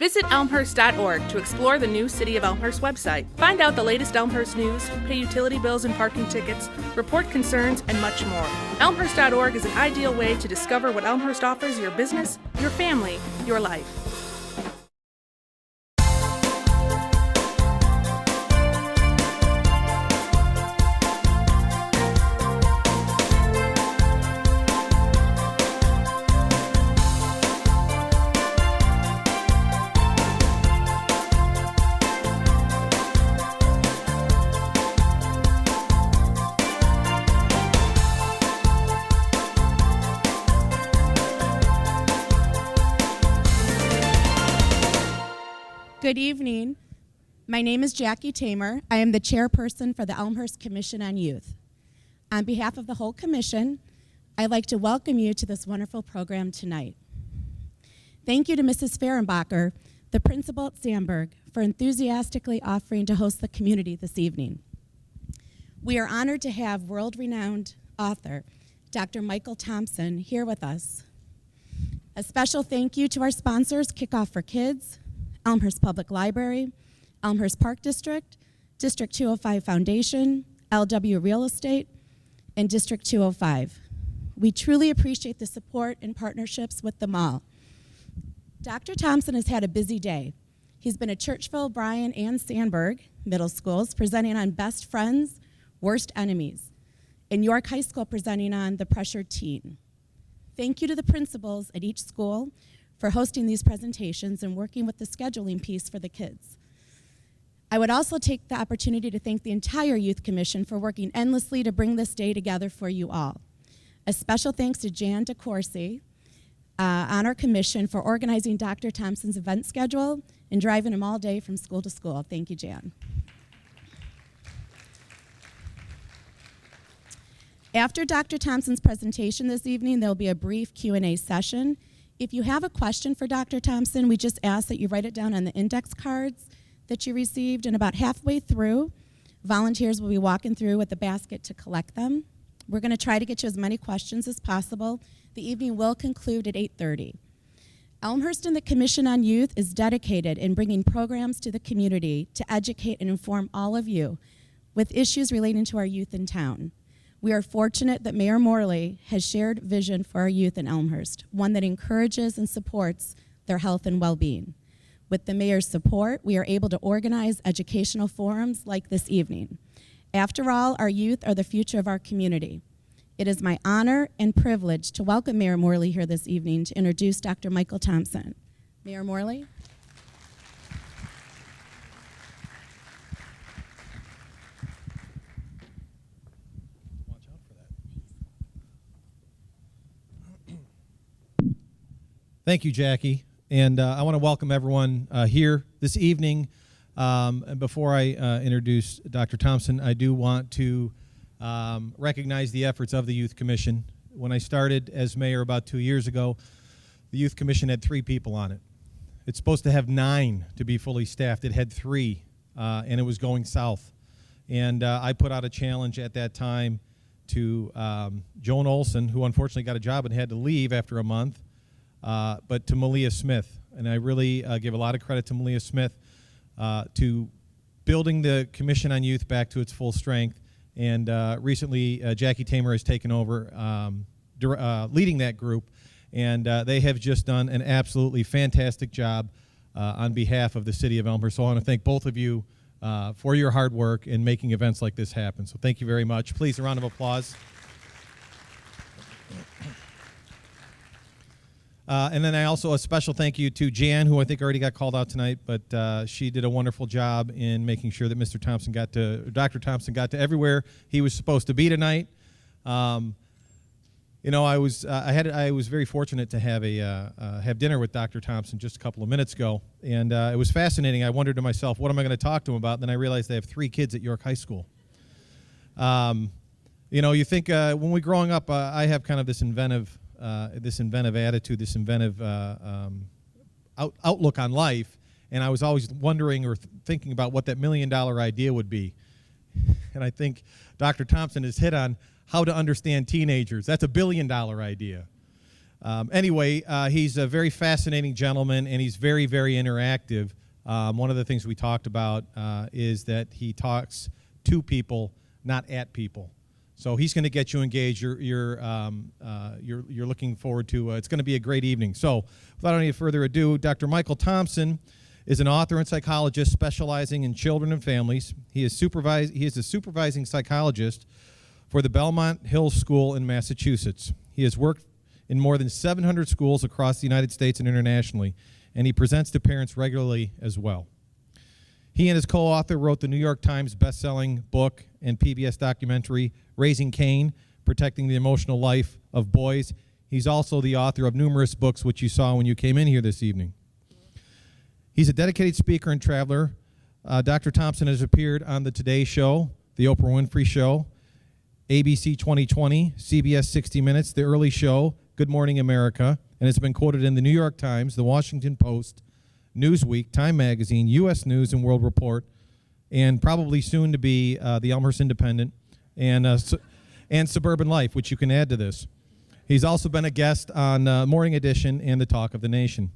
Visit elmhurst.org to explore the new City of Elmhurst website. Find out the latest Elmhurst news, pay utility bills and parking tickets, report concerns, and much more. Elmhurst.org is an ideal way to discover what Elmhurst offers your business, your family, your life. Good evening. My name is Jackie Tamer. I am the chairperson for the Elmhurst Commission on Youth. On behalf of the whole commission, I'd like to welcome you to this wonderful program tonight. Thank you to Mrs. Fehrenbacher, the principal at Sandburg, for enthusiastically offering to host the community this evening. We are honored to have world-renowned author, Dr. Michael Thompson, here with us. A special thank you to our sponsors, Kickoff for Kids, Elmhurst Public Library, Elmhurst Park District, District 205 Foundation, LW Real Estate, and District 205. We truly appreciate the support and partnerships with them all. Dr. Thompson has had a busy day. He's been at Churchville, Bryan, and Sandburg Middle Schools presenting on Best Friends, Worst Enemies, and York High School presenting on The Pressured Teen. Thank you to the principals at each school for hosting these presentations and working with the scheduling piece for the kids. I would also take the opportunity to thank the entire Youth Commission for working endlessly to bring this day together for you all. A special thanks to Jan DeCourcy on our commission for organizing Dr. Thompson's event schedule and driving him all day from school to school. Thank you, Jan. After Dr. Thompson's presentation this evening, there'll be a brief Q&A session. If you have a question for Dr. Thompson, we just ask that you write it down on the index cards that you received, and about halfway through, volunteers will be walking through with a basket to collect them. We're going to try to get you as many questions as possible. The evening will conclude at 8:30. Elmhurst and the Commission on Youth is dedicated in bringing programs to the community to educate and inform all of you with issues relating to our youth in town. We are fortunate that Mayor Morley has shared vision for our youth in Elmhurst, one that encourages and supports their health and well-being. With the mayor's support, we are able to organize educational forums like this evening. After all, our youth are the future of our community. It is my honor and privilege to welcome Mayor Morley here this evening to introduce Dr. Michael Thompson. Mayor Morley. Thank you, Jackie. And I want to welcome everyone here this evening. And before I introduce Dr. Thompson, I do want to recognize the efforts of the Youth Commission. When I started as mayor about 2 years ago, the Youth Commission had 3 people on it. It's supposed to have 9 to be fully staffed. It had 3, and it was going south. And I put out a challenge at that time to Joan Olson, who unfortunately got a job and had to leave after a month, but to Malia Smith. And I really give a lot of credit to Malia Smith to building the Commission on Youth back to its full strength. And recently, Jackie Tamer has taken over leading that group. And they have just done an absolutely fantastic job on behalf of the city of Elmhurst. So I want to thank both of you for your hard work in making events like this happen. So thank you very much. Please, a round of applause. And then I also a special thank you to Jan, who I think already got called out tonight, but she did a wonderful job in making sure that Dr. Thompson got to everywhere he was supposed to be tonight. You know, I was very fortunate to have dinner with Dr. Thompson just a couple of minutes ago, and it was fascinating. I wondered to myself, what am I going to talk to him about? And then I realized they have 3 kids at York High School. You know, you think when we're growing up, I have kind of this inventive attitude, this inventive outlook on life, and I was always wondering or thinking about what that $1 million idea would be. And I think Dr. Thompson has hit on how to understand teenagers. That's a $1 billion idea. Anyway, he's a very fascinating gentleman, and he's very, very interactive. One of the things we talked about is that he talks to people, not at people. So he's going to get you engaged. You're looking forward to. It's going to be a great evening. So without any further ado, Dr. Michael Thompson is an author and psychologist specializing in children and families. He is a supervising psychologist for the Belmont Hills School in Massachusetts. He has worked in more than 700 schools across the United States and internationally, and he presents to parents regularly as well. He and his co-author wrote the New York Times best-selling book and PBS documentary, Raising Cain, Protecting the Emotional Life of Boys. He's also the author of numerous books, which you saw when you came in here this evening. He's a dedicated speaker and traveler. Dr. Thompson has appeared on The Today Show, The Oprah Winfrey Show, ABC 2020, CBS 60 Minutes, The Early Show, Good Morning America, and has been quoted in the New York Times, The Washington Post, Newsweek, Time Magazine, U.S. News and World Report, and probably soon to be the Elmhurst Independent and Suburban Life, which you can add to this. He's also been a guest on Morning Edition and The Talk of the Nation.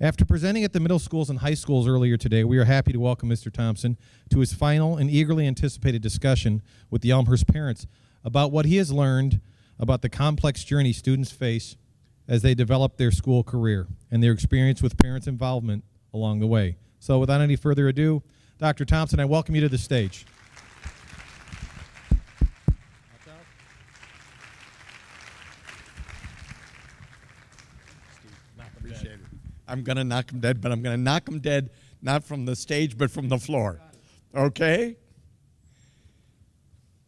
After presenting at the middle schools and high schools earlier today, we are happy to welcome Mr. Thompson to his final and eagerly anticipated discussion with the Elmhurst parents about what he has learned about the complex journey students face as they develop their school career and their experience with parents' involvement along the way. So without any further ado, Dr. Thompson, I welcome you to the stage. Appreciate it. I'm going to knock him dead, but I'm going to knock him dead not from the stage, but from the floor. Okay?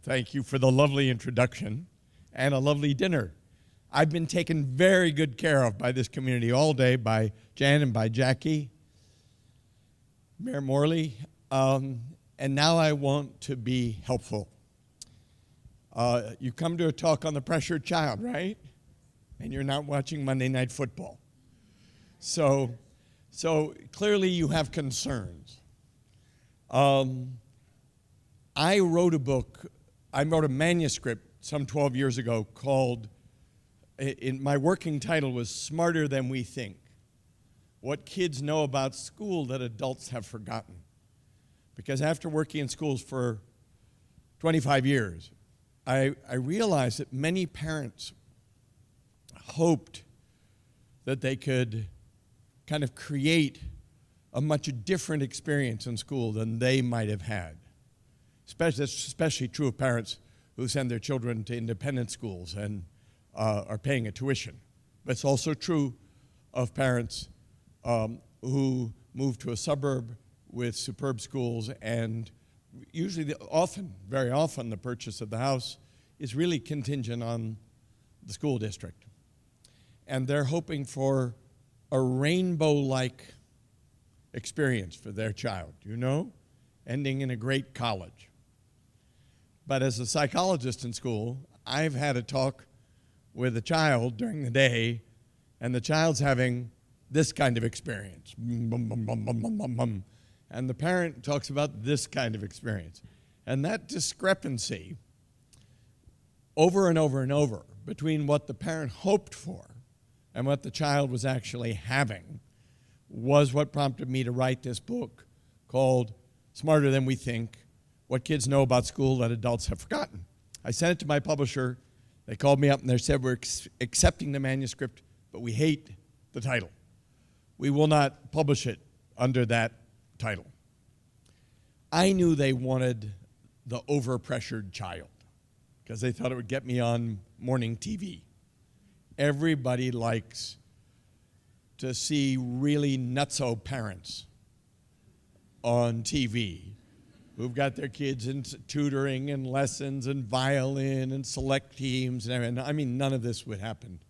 Thank you for the lovely introduction and a lovely dinner. I've been taken very good care of by this community all day, by Jan and by Jackie, Mayor Morley, and now I want to be helpful. You come to a talk on the pressured child, right? And you're not watching Monday Night Football. So clearly you have concerns. I wrote a manuscript some 12 years ago called, my working title was Smarter Than We Think, What Kids Know About School That Adults Have Forgotten. Because after working in schools for 25 years, I realized that many parents hoped that they could kind of create a much different experience in school than they might have had. Especially true of parents who send their children to independent schools and are paying a tuition. But it's also true of parents who move to a suburb with superb schools, and usually, very often, the purchase of the house is really contingent on the school district. And they're hoping for a rainbow-like experience for their child, ending in a great college. But as a psychologist in school, I've had a talk with a child during the day, and the child's having this kind of experience. And the parent talks about this kind of experience. And that discrepancy, over and over and over, between what the parent hoped for and what the child was actually having, was what prompted me to write this book called Smarter Than We Think, What Kids Know About School That Adults Have Forgotten. I sent it to my publisher. They called me up and they said, we're accepting the manuscript, but we hate the title. We will not publish it under that title. I knew they wanted the overpressured child because they thought it would get me on morning TV. Everybody likes to see really nutso parents on TV who've got their kids in tutoring and lessons and violin and select teams and everything. I mean, none of this would happen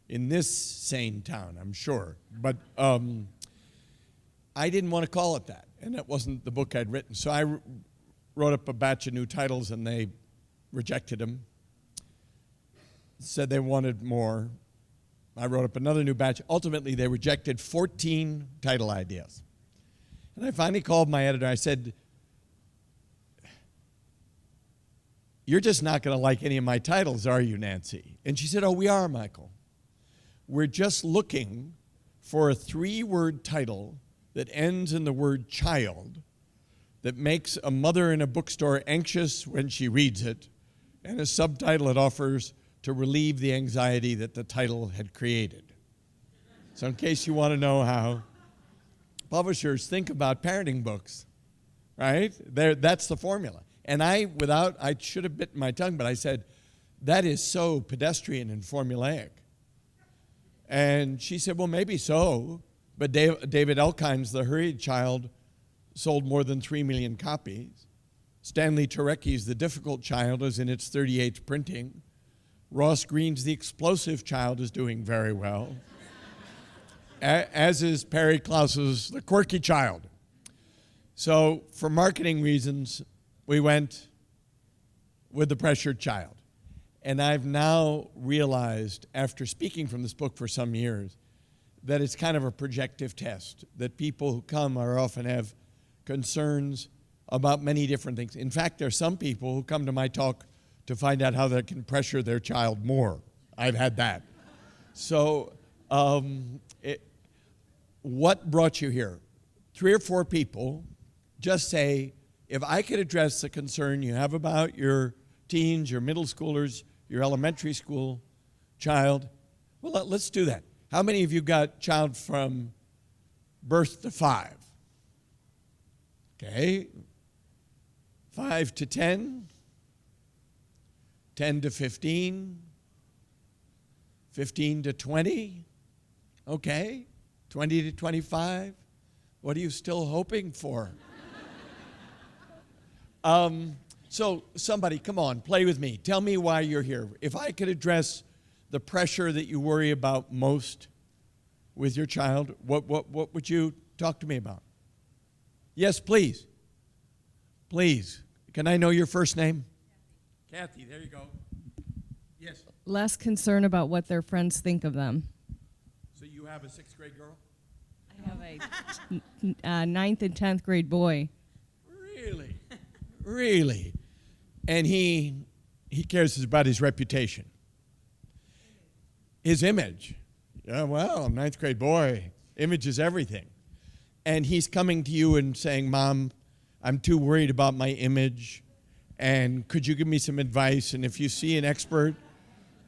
in this sane town, I'm sure. But I didn't want to call it that, and that wasn't the book I'd written. So I wrote up a batch of new titles, and they rejected them, said they wanted more. I wrote up another new batch. Ultimately, they rejected 14 title ideas. And I finally called my editor. I said, "You're just not going to like any of my titles, are you, Nancy?" And she said, "Oh, we are, Michael. we're just looking for a 3-word title that ends in the word child, that makes a mother in a bookstore anxious when she reads it, and a subtitle it offers to relieve the anxiety that the title had created. So in case you want to know how publishers think about parenting books, right? That's the formula. And I should have bitten my tongue, but I said, that is so pedestrian and formulaic. And she said, well, maybe so, but David Elkind's The Hurried Child sold more than 3 million copies. Stanley Turecki's The Difficult Child is in its 38th printing. Ross Green's The Explosive Child is doing very well, as is Perry Klaus's The Quirky Child. So for marketing reasons, we went with The Pressured Child. And I've now realized, after speaking from this book for some years, that it's kind of a projective test, that people who come are often have concerns about many different things. In fact, there are some people who come to my talk to find out how they can pressure their child more. I've had that. So what brought you here? 3 or 4 people just say, if I could address the concern you have about your teens, your middle schoolers, your elementary school child, well, let's do that. How many of you got child from birth to 5? Okay. 5 to 10, 10 to 15, 15 to 20, okay, 20 to 25. What are you still hoping for? So somebody, come on, play with me. Tell me why you're here. If I could address the pressure that you worry about most with your child, what would you talk to me about? Yes, please. Please. Can I know your first name? Kathy, there you go. Yes. Less concern about what their friends think of them. So you have a 6th grade girl? I have a 9th and 10th grade boy. Really? Really? And he cares about his reputation. His image. Yeah, well, 9th grade boy, image is everything. And he's coming to you and saying, Mom, I'm too worried about my image, and could you give me some advice? And if you see an expert,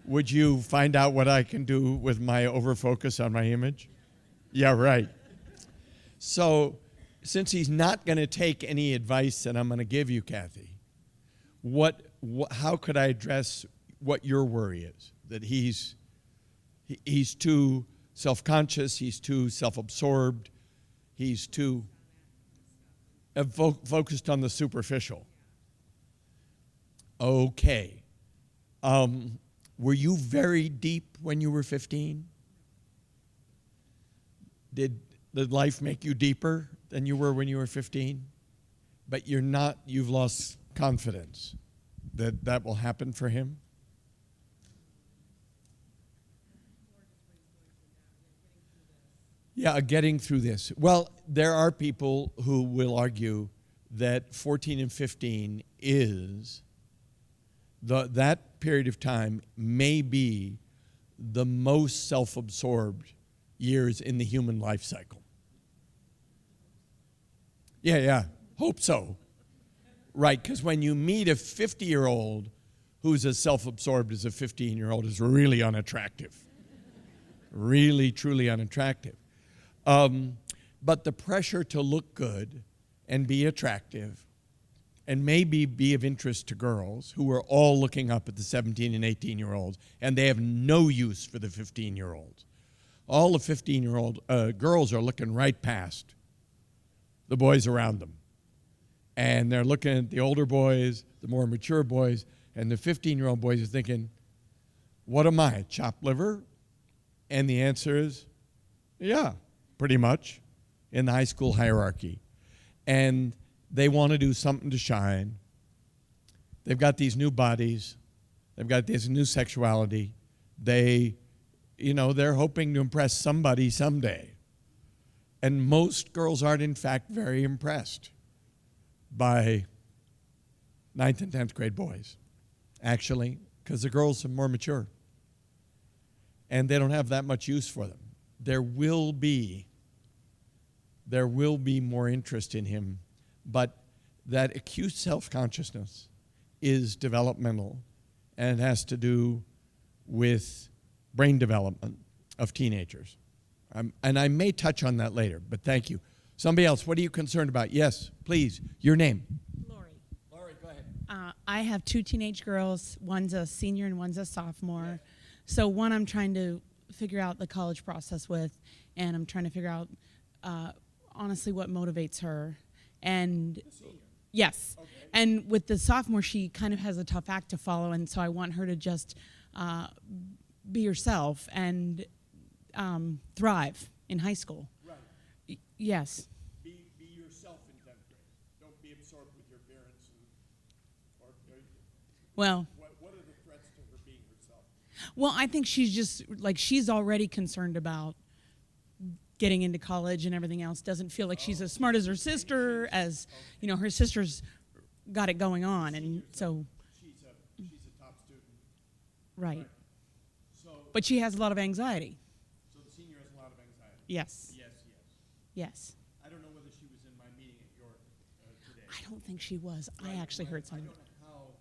would you find out what I can do with my overfocus on my image? Yeah, right. So since he's not going to take any advice that I'm going to give you, Kathy, how could I address what your worry is? That he's too self-conscious, he's too self-absorbed, he's too focused on the superficial. Okay. Were you very deep when you were 15? Did life make you deeper than you were when you were 15? But you've lost confidence that will happen for him? Yeah, getting through this. Well, there are people who will argue that 14 and 15 is, that period of time may be the most self-absorbed years in the human life cycle. Yeah, hope so. Right, because when you meet a 50-year-old who's as self-absorbed as a 15-year-old is really unattractive. Really, truly unattractive. But the pressure to look good and be attractive and maybe be of interest to girls who are all looking up at the 17 and 18-year-olds, and they have no use for the 15-year-olds. All the 15-year-old girls are looking right past the boys around them. And they're looking at the older boys, the more mature boys, and the 15-year-old boys are thinking, what am I, chopped liver? And the answer is, yeah, pretty much, in the high school hierarchy. And they want to do something to shine. They've got these new bodies. They've got this new sexuality. They're hoping to impress somebody someday. And most girls aren't, in fact, very impressed by 9th and 10th grade boys, actually, because the girls are more mature. and they don't have that much use for them. There will be more interest in him, but that acute self-consciousness is developmental and it has to do with brain development of teenagers. And I may touch on that later, but thank you. Somebody else, what are you concerned about? Yes, please, your name. Lori. Lori, go ahead. I have 2 teenage girls. One's a senior and one's a sophomore. So one I'm trying to figure out the college process with, and I'm trying to figure out honestly what motivates her. And The senior. yes. Okay. And with the sophomore, she kind of has a tough act to follow, and so I want her to just be herself and thrive in high school. Right. Yes. Be yourself in 10th grade. Don't be absorbed with your parents. Well, What are the threats to her being herself? well, I think she's just like she's already concerned about getting into college and everything else. Doesn't feel like she's as smart as her sister, as you know, her sister's got it going on, and so She's a top student. right. So But she has a lot of anxiety. the senior has a lot of anxiety. Yes. Yes. Yes. I don't know whether she was in my meeting at York today. I don't think she was. I actually heard I something. don't know how.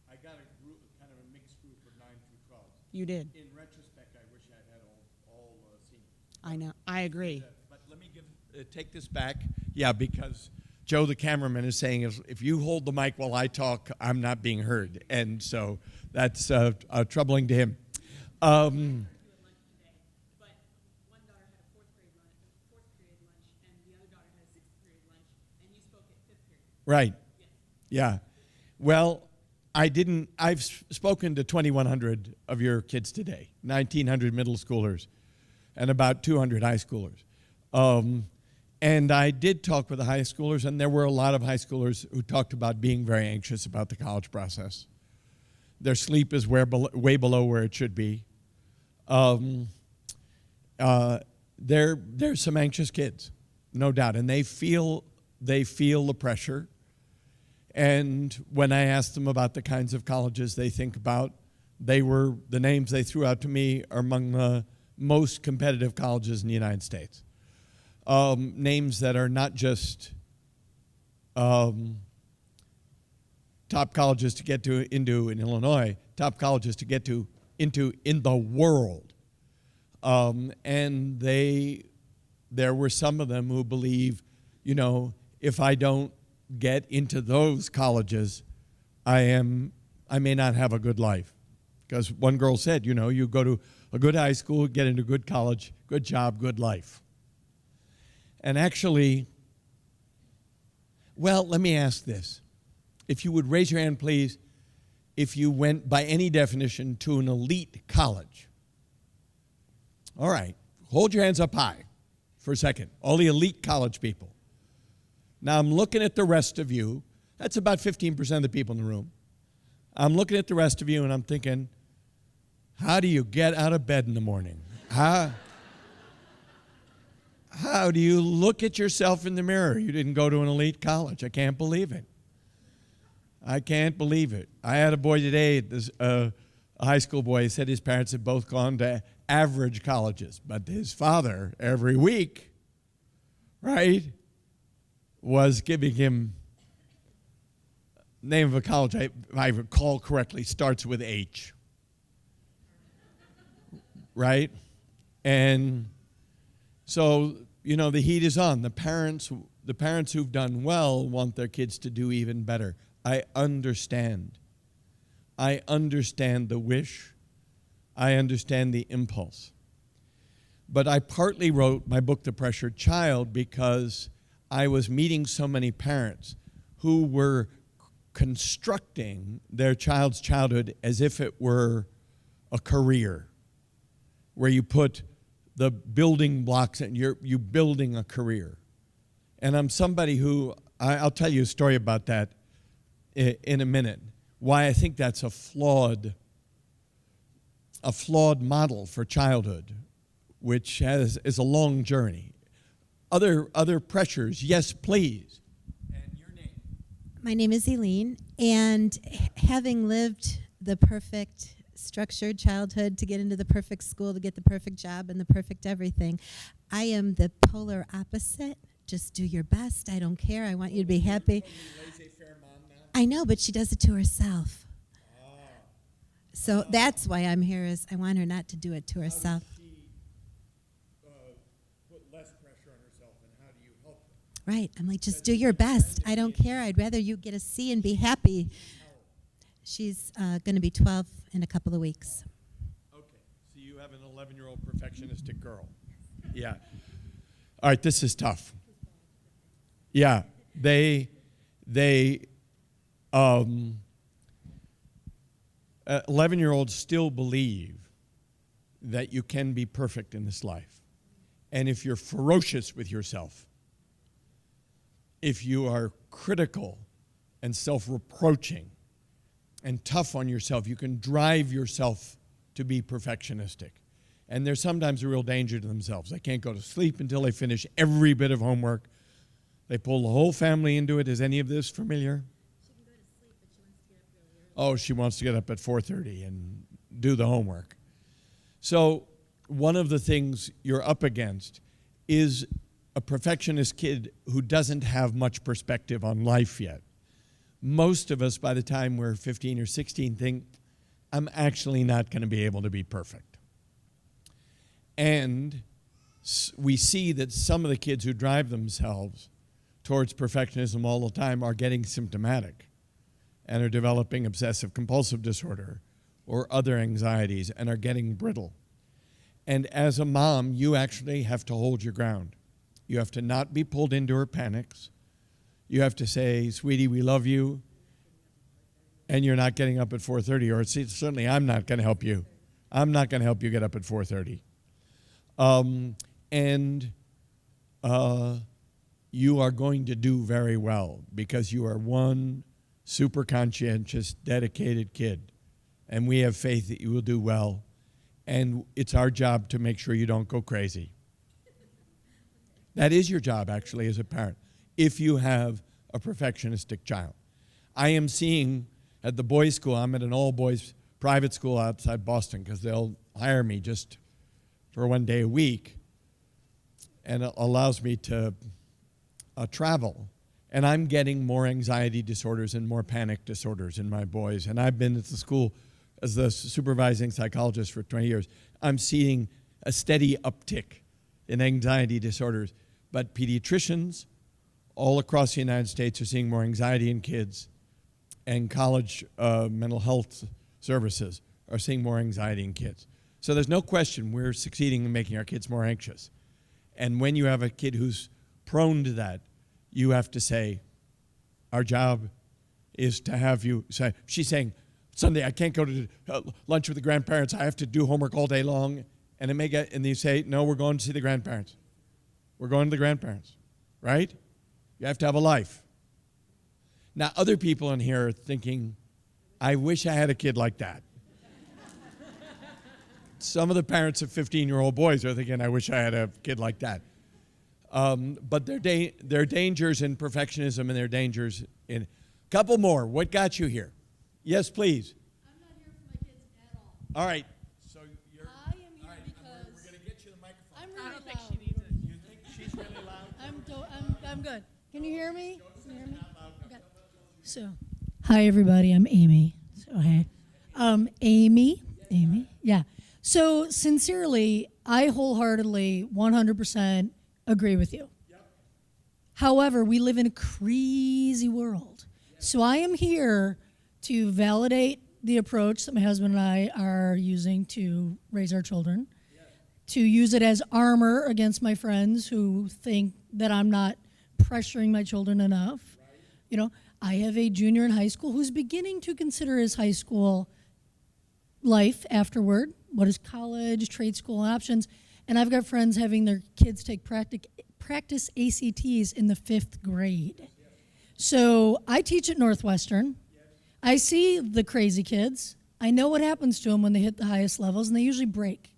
I got a group, kind of a mixed group of 9 through 12. You did. In retrospect, I wish I'd had all seniors. I know. I agree. But let me take this back. Yeah, because Joe, the cameraman, is saying if you hold the mic while I talk, I'm not being heard, and so that's troubling to him. Right. Yeah. Well, I've spoken to 2,100 of your kids today, 1,900 middle schoolers, and about 200 high schoolers. And I did talk with the high schoolers, and there were a lot of high schoolers who talked about being very anxious about the college process. Their sleep is way below where it should be. There's some anxious kids, no doubt, and they feel the pressure. And when I asked them about the kinds of colleges they think about, the names they threw out to me are among the most competitive colleges in the United States. Names that are not just top colleges to get into in Illinois, top colleges to get into in the world. And there were some of them who believe, if I don't get into those colleges, I may not have a good life. Because one girl said, you go to a good high school, get into a good college, good job, good life. And actually, well, let me ask this. If you would raise your hand, please, if you went by any definition to an elite college. All right, hold your hands up high for a second. All the elite college people. Now I'm looking at the rest of you. That's about 15% of the people in the room. I'm looking at the rest of you and I'm thinking, how do you get out of bed in the morning? How do you look at yourself in the mirror? You didn't go to an elite college. I can't believe it. I can't believe it. I had a boy today, a high school boy, he said his parents had both gone to average colleges, but his father, every week, right, was giving him, name of a college, if I recall correctly, starts with H. Right? And so, the heat is on. The parents who've done well want their kids to do even better. I understand. I understand the wish. I understand the impulse. But I partly wrote my book, The Pressured Child, because I was meeting so many parents who were constructing their child's childhood as if it were a career, where you put the building blocks and you're building a career. And I'm somebody who, I'll tell you a story about that in a minute, why I think that's a flawed model for childhood, which is a long journey. Other pressures, yes, please. And your name? My name is Eileen, and having lived the perfect structured childhood to get into the perfect school, to get the perfect job and the perfect everything. I am the polar opposite. Just do your best. I don't care. I want you to be happy. I know, but she does it to herself. So that's why I'm here, is I want her not to do it to herself. Put less pressure on herself, and how do you help her? Right. I'm like, just do your best. I don't care. I'd rather you get a C and be happy. She's going to be 12 in a couple of weeks. Okay, so you have an 11-year-old perfectionistic girl. Yeah. All right, this is tough. Yeah, 11-year-olds still believe that you can be perfect in this life. And if you're ferocious with yourself, if you are critical and self-reproaching and tough on yourself, you can drive yourself to be perfectionistic. And they're sometimes a real danger to themselves. They can't go to sleep until they finish every bit of homework. They pull the whole family into it. Is any of this familiar? She can go to sleep, but she wants to get up really early. Oh, she wants to get up at 4:30 and do the homework. So one of the things you're up against is a perfectionist kid who doesn't have much perspective on life yet. Most of us, by the time we're 15 or 16, think, I'm actually not going to be able to be perfect. And we see that some of the kids who drive themselves towards perfectionism all the time are getting symptomatic and are developing obsessive compulsive disorder or other anxieties and are getting brittle. And as a mom, you actually have to hold your ground. You have to not be pulled into her panics. You have to say, sweetie, we love you, and you're not getting up at 4:30, or certainly I'm not going to help you. I'm not going to help you get up at 4:30. You are going to do very well because you are one super conscientious, dedicated kid. And we have faith that you will do well. And it's our job to make sure you don't go crazy. That is your job, actually, as a parent, if you have a perfectionistic child. I am seeing at the boys' school, I'm at an all-boys private school outside Boston because they'll hire me just for 1 day a week, and it allows me to travel. And I'm getting more anxiety disorders and more panic disorders in my boys. And I've been at the school as the supervising psychologist for 20 years. I'm seeing a steady uptick in anxiety disorders. But pediatricians all across the United States are seeing more anxiety in kids, and college mental health services are seeing more anxiety in kids. So there's no question we're succeeding in making our kids more anxious. And when you have a kid who's prone to that, you have to say, our job is to have you say, she's saying, Sunday, I can't go to lunch with the grandparents. I have to do homework all day long. And and you say, no, we're going to see the grandparents. We're going to the grandparents, right? You have to have a life. Now, other people in here are thinking, I wish I had a kid like that. Some of the parents of 15-year-old boys are thinking, I wish I had a kid like that. But there are dangers in perfectionism, and there are dangers in... Couple more. What got you here? Yes, please. I'm not here for my kids at all. All right. So you're... I am here because... We're going to get you the microphone. I'm really I don't loud. think she needs it. You think she's really loud? I'm good. Can you hear me? Can you hear me? Not loud enough. Okay. So, hi everybody. I'm Amy. So hey, Amy. Yeah. So sincerely, I wholeheartedly, 100% agree with you. However, we live in a crazy world. So I am here to validate the approach that my husband and I are using to raise our children, to use it as armor against my friends who think that I'm not pressuring my children enough. You know, I have a junior in high school who's beginning to consider his high school life afterward. What is college, trade school options? And I've got friends having their kids take practice ACTs in the 5th grade. So I teach at Northwestern. I see the crazy kids. I know what happens to them when they hit the highest levels, and they usually break.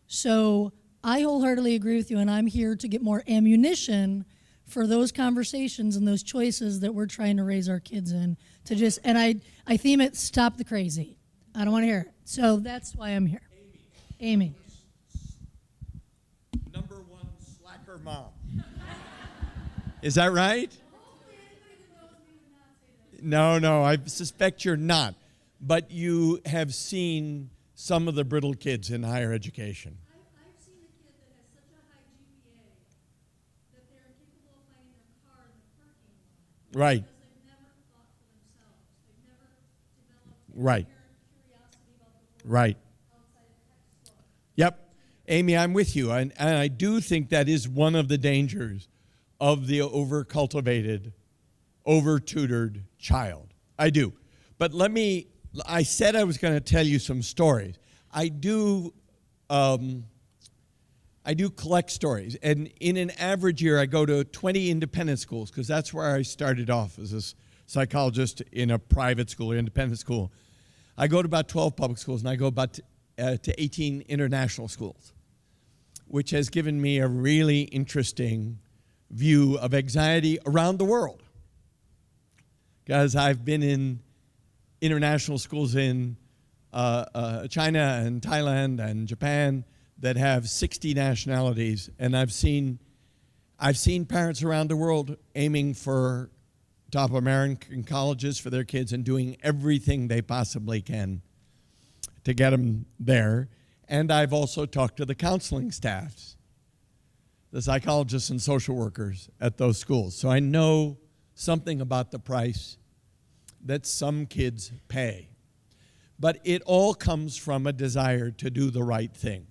So I wholeheartedly agree with you, and I'm here to get more ammunition for those conversations and those choices that we're trying to raise our kids in. And I theme it, stop the crazy. I don't want to hear it. So that's why I'm here. Amy. Number one slacker mom. Is that right? No, I suspect you're not. But you have seen some of the brittle kids in higher education. I've seen a kid that has such a high GPA that they're capable of finding their car in the parking lot. Right. Because they've never thought for themselves. They've never developed Right. curiosity about the world Right. outside of textbook. Yep. Amy, I'm with you. And I do think that is one of the dangers of the over-cultivated, over-tutored child. I do. But I said I was going to tell you some stories. I do collect stories. And in an average year, I go to 20 independent schools, because that's where I started off as a psychologist in a private school, or independent school. I go to about 12 public schools, and I go about to 18 international schools, which has given me a really interesting view of anxiety around the world. Because I've been in international schools in China and Thailand and Japan that have 60 nationalities, and I've seen parents around the world aiming for top American colleges for their kids and doing everything they possibly can to get them there. And I've also talked to the counseling staffs, the psychologists and social workers at those schools. So I know something about the price that some kids pay. But it all comes from a desire to do the right thing.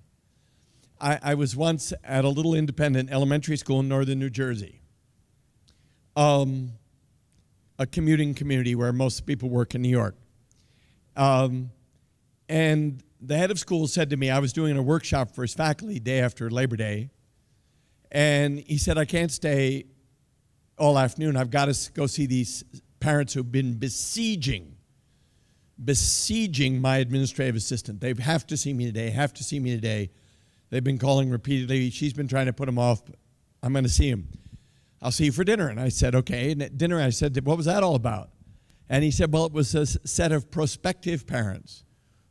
I was once at a little independent elementary school in northern New Jersey, a commuting community where most people work in New York. And the head of school said to me, I was doing a workshop for his faculty day after Labor Day, and he said, I can't stay all afternoon. I've got to go see these parents who've been besieging my administrative assistant. They have to see me today, They've been calling repeatedly. She's been trying to put them off. I'm going to see him. I'll see you for dinner. And I said, okay. And at dinner, I said, what was that all about? And he said, well, it was a set of prospective parents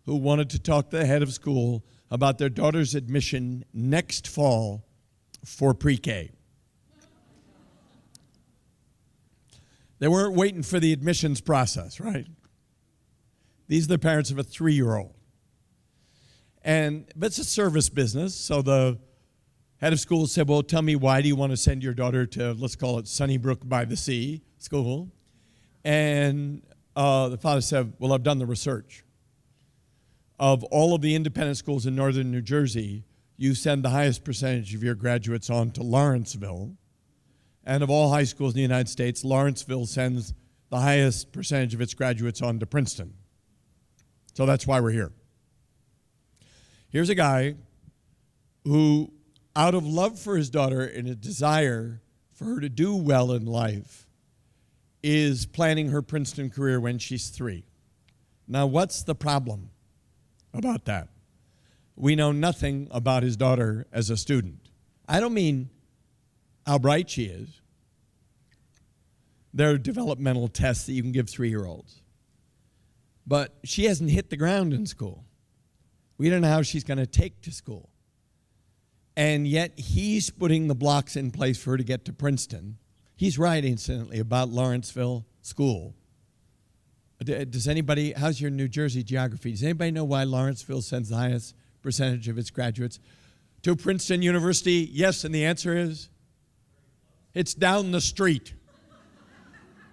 who wanted to talk to the head of school about their daughter's admission next fall for pre-K. They weren't waiting for the admissions process, right? These are the parents of a 3-year-old. But it's a service business, so the head of school said, well, tell me, why do you want to send your daughter to, let's call it Sunnybrook by the Sea school? And the father said, well, I've done the research. Of all of the independent schools in northern New Jersey, you send the highest percentage of your graduates on to Lawrenceville. And of all high schools in the United States, Lawrenceville sends the highest percentage of its graduates on to Princeton. So that's why we're here. Here's a guy who, out of love for his daughter and a desire for her to do well in life, is planning her Princeton career when she's 3. Now, what's the problem about that? We know nothing about his daughter as a student. I don't mean how bright she is. There are developmental tests that you can give 3-year-olds. But she hasn't hit the ground in school. We don't know how she's going to take to school. And yet he's putting the blocks in place for her to get to Princeton. He's right, incidentally, about Lawrenceville School. Does anybody, how's your New Jersey geography? Does anybody know why Lawrenceville sends the highest percentage of its graduates to Princeton University? Yes, and the answer is, it's down the street.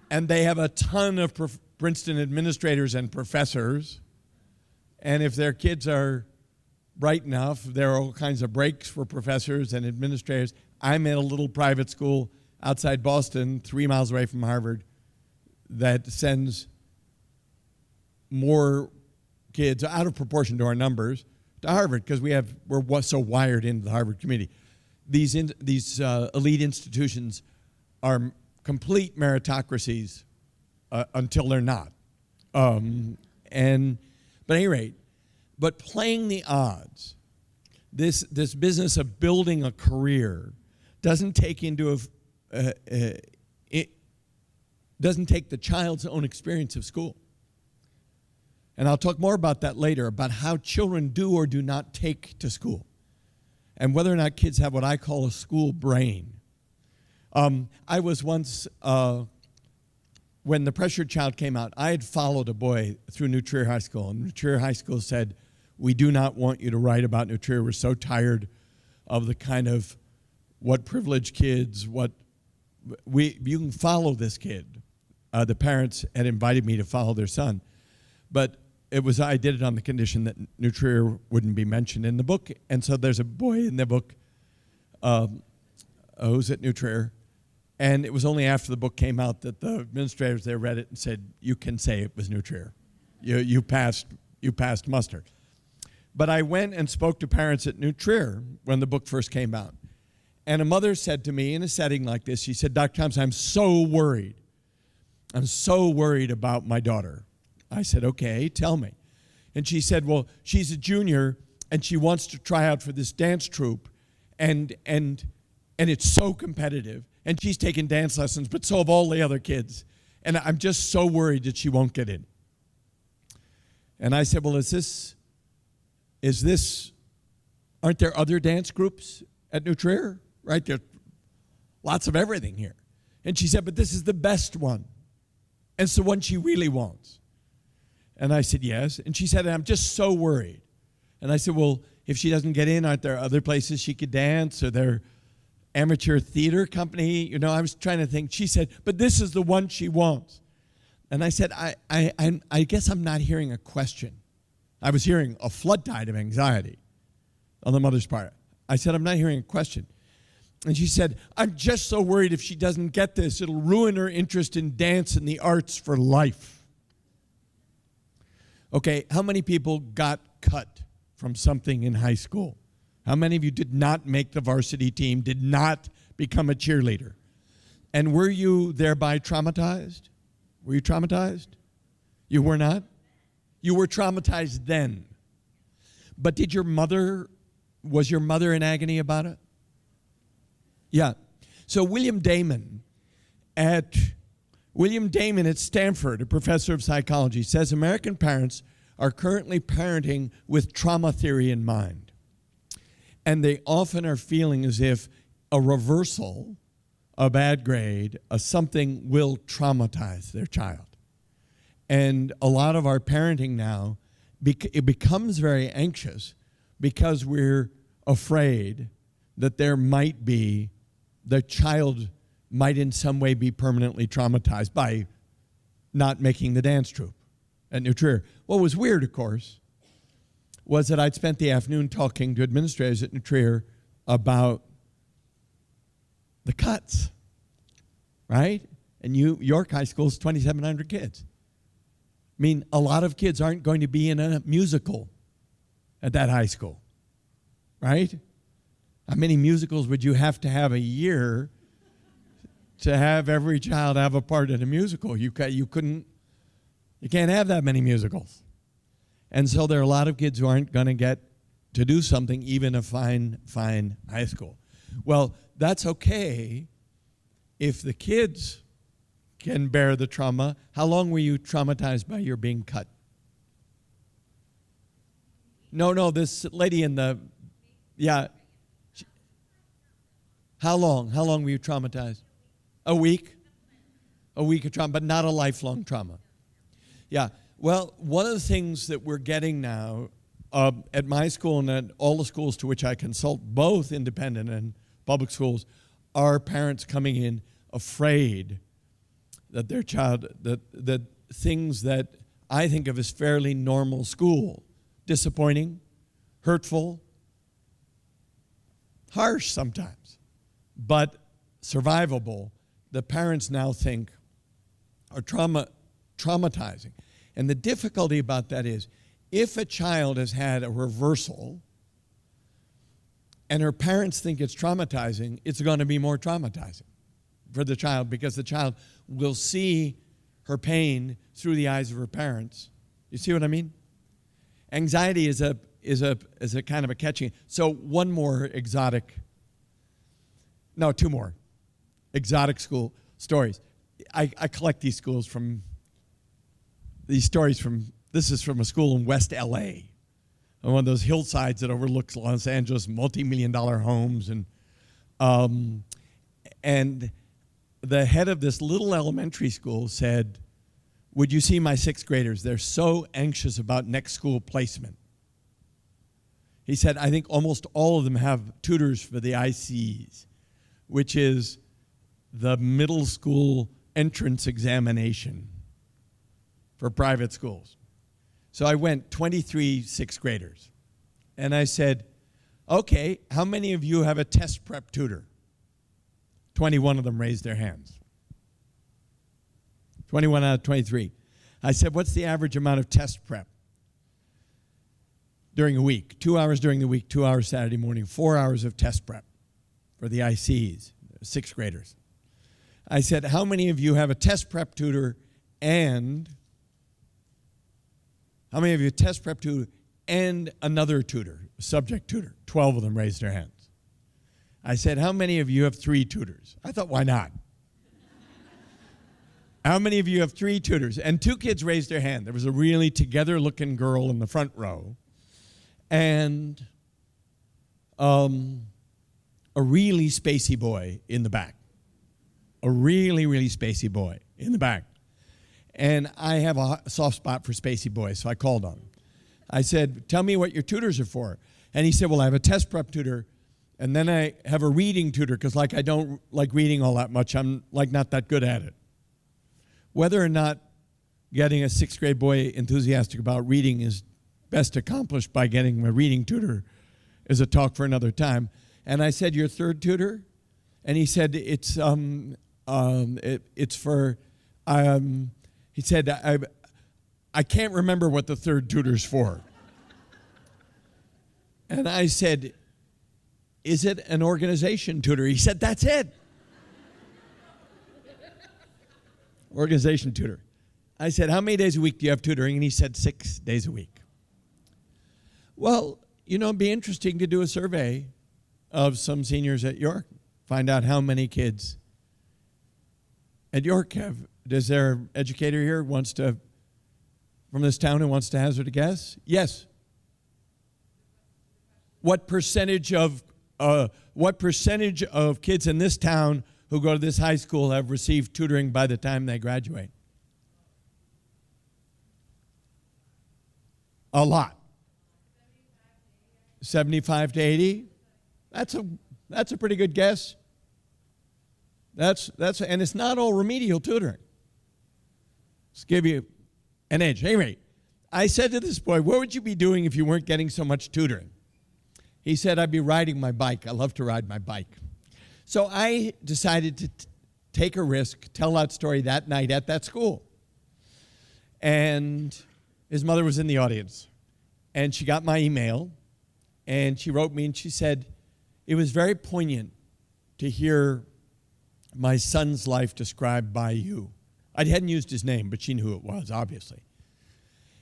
And they have a ton of Princeton administrators and professors. And if their kids are bright enough, there are all kinds of breaks for professors and administrators. I'm at a little private school outside Boston, 3 miles away from Harvard, that sends more kids, out of proportion to our numbers, to Harvard, because we're so wired into the Harvard community. These elite institutions are complete meritocracies until they're not. But at any rate, but playing the odds, this business of building a career doesn't take doesn't take the child's own experience of school. And I'll talk more about that later, about how children do or do not take to school, and whether or not kids have what I call a school brain. I was once, when The Pressured Child came out, I had followed a boy through New Trier High School, and New Trier High School said, "We do not want you to write about New Trier. We're so tired of the kind of what privileged kids, you can follow this kid." The parents had invited me to follow their son, but I did it on the condition that New Trier wouldn't be mentioned in the book. And so there's a boy in the book who's at New Trier, and it was only after the book came out that the administrators there read it and said, "You can say it was New Trier. You passed muster." But I went and spoke to parents at New Trier when the book first came out. And a mother said to me in a setting like this, she said, "Dr. Thompson, I'm so worried. I'm so worried about my daughter." I said, "Okay, tell me." And she said, "Well, she's a junior and she wants to try out for this dance troupe, and it's so competitive, and she's taking dance lessons, but so have all the other kids. And I'm just so worried that she won't get in." And I said, "Well, aren't there other dance groups at New Trier? Right? There's lots of everything here." And she said, "But this is the best one. And it's the one she really wants." And I said, "Yes." And she said, "I'm just so worried." And I said, "Well, if she doesn't get in, aren't there other places she could dance? Or their amateur theater company?" I was trying to think. She said, "But this is the one she wants." And I said, I guess I'm not hearing a question. I was hearing a flood tide of anxiety on the mother's part. I said, "I'm not hearing a question." And she said, "I'm just so worried if she doesn't get this, it'll ruin her interest in dance and the arts for life." Okay, how many people got cut from something in high school? How many of you did not make the varsity team, did not become a cheerleader? And were you thereby traumatized? Were you traumatized? You were not? You were traumatized then. But was your mother in agony about it? Yeah. So William Damon at Stanford, a professor of psychology, says American parents are currently parenting with trauma theory in mind. And they often are feeling as if a reversal, a bad grade, something will traumatize their child. And a lot of our parenting now, it becomes very anxious because we're afraid that the child might in some way be permanently traumatized by not making the dance troupe at New Trier. What was weird, of course, was that I'd spent the afternoon talking to administrators at New Trier about the cuts, right? And York High School is 2,700 kids. I mean, a lot of kids aren't going to be in a musical at that high school, right? How many musicals would you have to have a year to have every child have a part in a musical? You can't have that many musicals. And so there are a lot of kids who aren't going to get to do something, even a fine high school. Well, that's okay if the kids can bear the trauma. How long were you traumatized by your being cut? No, this lady yeah. How long were you traumatized? A week? A week of trauma, but not a lifelong trauma. Yeah. Well, one of the things that we're getting now at my school and at all the schools to which I consult, both independent and public schools, are parents coming in afraid that their child, that things that I think of as fairly normal school, disappointing, hurtful, harsh sometimes, but survivable, the parents now think are traumatizing. And the difficulty about that is, if a child has had a reversal and her parents think it's traumatizing, it's going to be more traumatizing for the child, because the child will see her pain through the eyes of her parents. You see what I mean? Anxiety is a kind of a catching. So two more exotic school stories. I collect these stories from This is from a school in West LA, on one of those hillsides that overlooks Los Angeles, multi-million-dollar homes. And the head of this little elementary school said, "Would you see my sixth graders? They're so anxious about next school placement." He said, "I think almost all of them have tutors for the ICs, which is the middle school entrance examination for private schools." So I went 23 sixth graders, and I said, "Okay, how many of you have a test prep tutor?" 21 of them raised their hands. 21 out of 23. I said, "What's the average amount of test prep during a week?" 2 hours during the week, 2 hours Saturday morning, 4 hours of test prep for the ICs, sixth graders. I said, "How many of you have a test prep tutor and how many of you test prep tutor and another tutor, subject tutor?" 12 of them raised their hands. I said, "How many of you have 3 tutors?" I thought, why not? "How many of you have 3 tutors?" And 2 kids raised their hand. There was a really together-looking girl in the front row and a really spacey boy in the back. A really, really spacey boy in the back. And I have a soft spot for spacey boys, so I called on him. I said, "Tell me what your tutors are for." And he said, "Well, I have a test prep tutor, and then I have a reading tutor, because I don't like reading all that much. I'm not that good at it." Whether or not getting a sixth grade boy enthusiastic about reading is best accomplished by getting a reading tutor is a talk for another time. And I said, "Your third tutor?" And he said, "It's for." He said, I can't remember what the third tutor's for." And I said, "Is it an organization tutor?" He said, "That's it." Organization tutor. I said, "How many days a week do you have tutoring?" And he said, 6 days a week. Well, it'd be interesting to do a survey of some seniors at York, find out how many kids at York have. Is there an educator here from this town who wants to hazard a guess? Yes. What percentage of kids in this town who go to this high school have received tutoring by the time they graduate? A lot. 75 to 80? That's a pretty good guess. And it's not all remedial tutoring. Let's give you an edge. Anyway, I said to this boy, "What would you be doing if you weren't getting so much tutoring?" He said, "I'd be riding my bike. I love to ride my bike." So I decided to take a risk, tell that story that night at that school. And his mother was in the audience. And she got my email, and she wrote me, and she said, "It was very poignant to hear my son's life described by you." I hadn't used his name, but she knew who it was, obviously.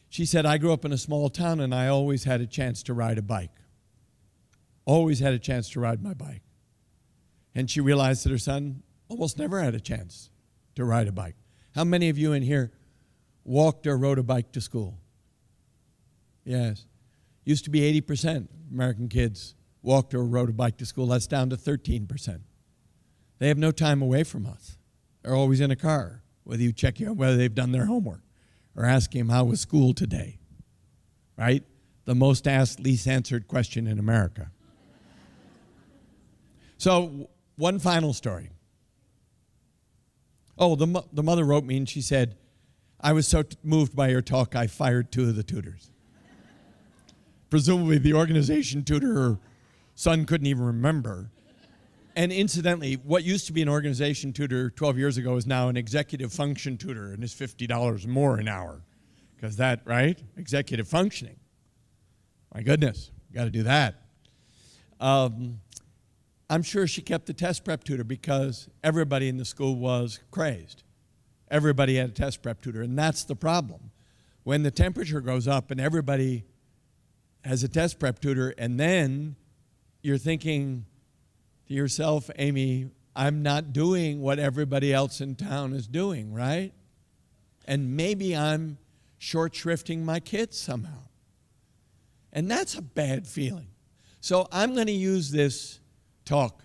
She said, "I grew up in a small town, and I always had a chance to ride a bike. Always had a chance to ride my bike." And she realized that her son almost never had a chance to ride a bike. How many of you in here walked or rode a bike to school? Yes. Used to be 80% American kids walked or rode a bike to school. That's down to 13%. They have no time away from us. They're always in a car, whether you check whether they've done their homework or asking them, "How was school today?" Right? The most asked, least answered question in America. So one final story. Oh, the mother wrote me, and she said, "I was so moved by your talk, I fired 2 of the tutors." Presumably the organization tutor her son couldn't even remember. And incidentally, what used to be an organization tutor 12 years ago is now an executive function tutor, and is $50 more an hour. Because that, right? Executive functioning. My goodness, got to do that. I'm sure she kept the test prep tutor because everybody in the school was crazed. Everybody had a test prep tutor, and that's the problem. When the temperature goes up and everybody has a test prep tutor, and then you're thinking to yourself, "Amy, I'm not doing what everybody else in town is doing, right? And maybe I'm short shrifting my kids somehow. And that's a bad feeling. So I'm going to use this talk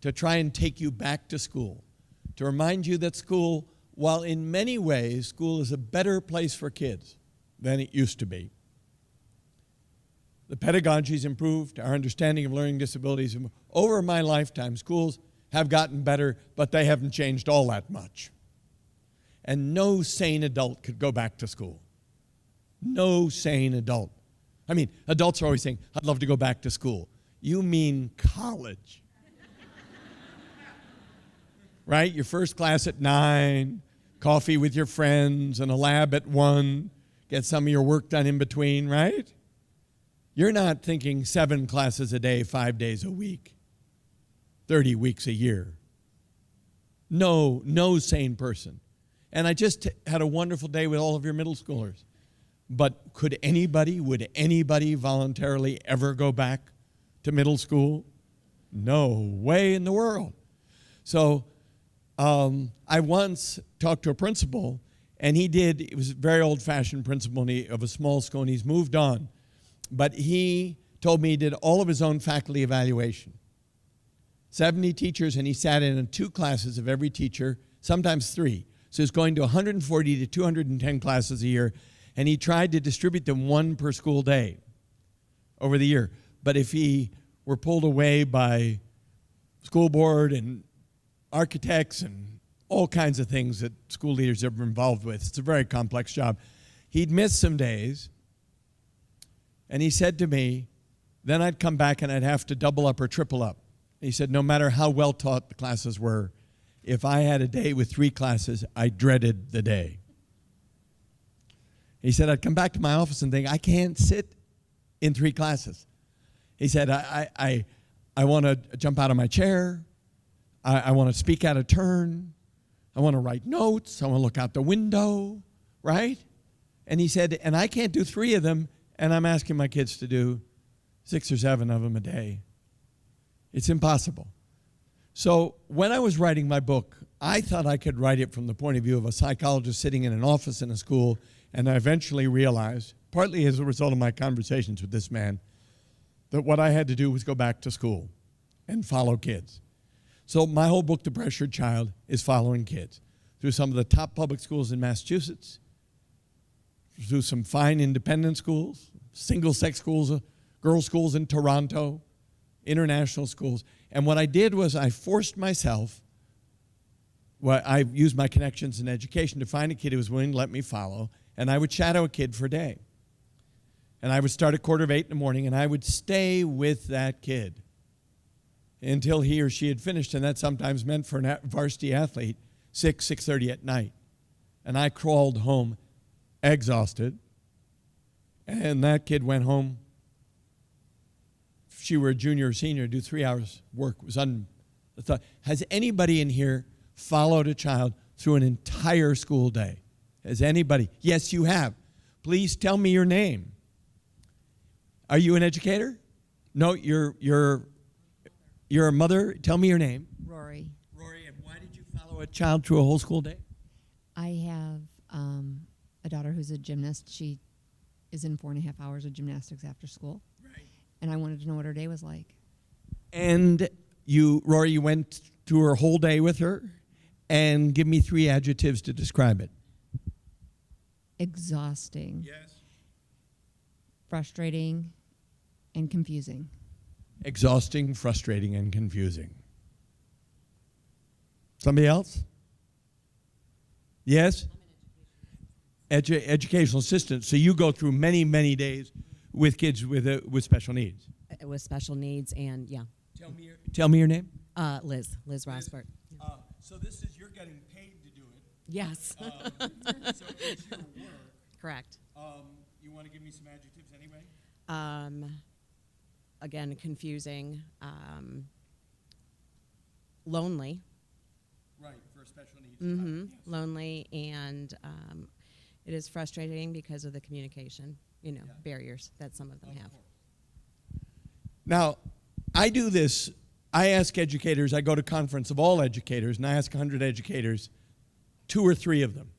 to try and take you back to school, to remind you that school, while in many ways school is a better place for kids than it used to be. The pedagogy's improved, our understanding of learning disabilities. Over my lifetime, schools have gotten better, but they haven't changed all that much. And no sane adult could go back to school. No sane adult. I mean, adults are always saying, I'd love to go back to school. You mean college. Right? Your first class at 9, coffee with your friends, and a lab at 1, get some of your work done in between, right? You're not thinking 7 classes a day, 5 days a week, 30 weeks a year. No sane person. And I just had a wonderful day with all of your middle schoolers. But would anybody voluntarily ever go back to middle school? No way in the world. So I once talked to a principal, and it was a very old-fashioned principal of a small school, and he's moved on. But he told me he did all of his own faculty evaluation. 70 teachers, and he sat in 2 classes of every teacher, sometimes 3. So he's going to 140 to 210 classes a year, and he tried to distribute them 1 per school day over the year. But if he were pulled away by school board and architects and all kinds of things that school leaders are involved with, it's a very complex job, he'd miss some days. And he said to me, then I'd come back and I'd have to double up or triple up. He said, no matter how well taught the classes were, if I had a day with 3 classes, I dreaded the day. He said, I'd come back to my office and think, I can't sit in 3 classes. He said, I want to jump out of my chair. I want to speak out of turn. I want to write notes. I want to look out the window, right? And he said, and I can't do 3 of them, and I'm asking my kids to do 6 or 7 of them a day. It's impossible. So when I was writing my book, I thought I could write it from the point of view of a psychologist sitting in an office in a school, and I eventually realized, partly as a result of my conversations with this man, that what I had to do was go back to school and follow kids. So my whole book, The Pressured Child, is following kids through some of the top public schools in Massachusetts, through some fine independent schools, single-sex schools, girls' schools in Toronto, international schools. And what I did was I forced myself, I used my connections in education to find a kid who was willing to let me follow, and I would shadow a kid for a day. And I would start at 7:45 in the morning, and I would stay with that kid until he or she had finished, and that sometimes meant for a varsity athlete, 6:30 at night. And I crawled home exhausted, and that kid went home. If she were a junior or senior, do 3 hours work. It was Has anybody in here followed a child through an entire school day? Has anybody? Yes, you have. Please tell me your name. Are you an educator? No, you're a mother. Tell me your name. Rory. Rory, and why did you follow a child through a whole school day? I have a daughter who's a gymnast. She is in 4.5 hours of gymnastics after school. Right. And I wanted to know what her day was like. And Rory, you went through her whole day with her, and give me 3 adjectives to describe it. Exhausting. Yes. Frustrating and confusing. Exhausting, frustrating, and confusing. Somebody else? Yes? Educational assistant. So you go through many, many days with kids with special needs. With special needs, and yeah. Tell me your name. Liz Rosberg. So this is, you're getting paid to do it. Yes. So it's your work. Correct. You want to give me some adjectives anyway? Again, confusing, lonely. Right, for special needs. Mm-hmm. Yes. Lonely, and it is frustrating because of the communication, barriers that some of them have. Now, I do this. I ask educators, I go to conference of all educators, and I ask 100 educators, 2 or 3 of them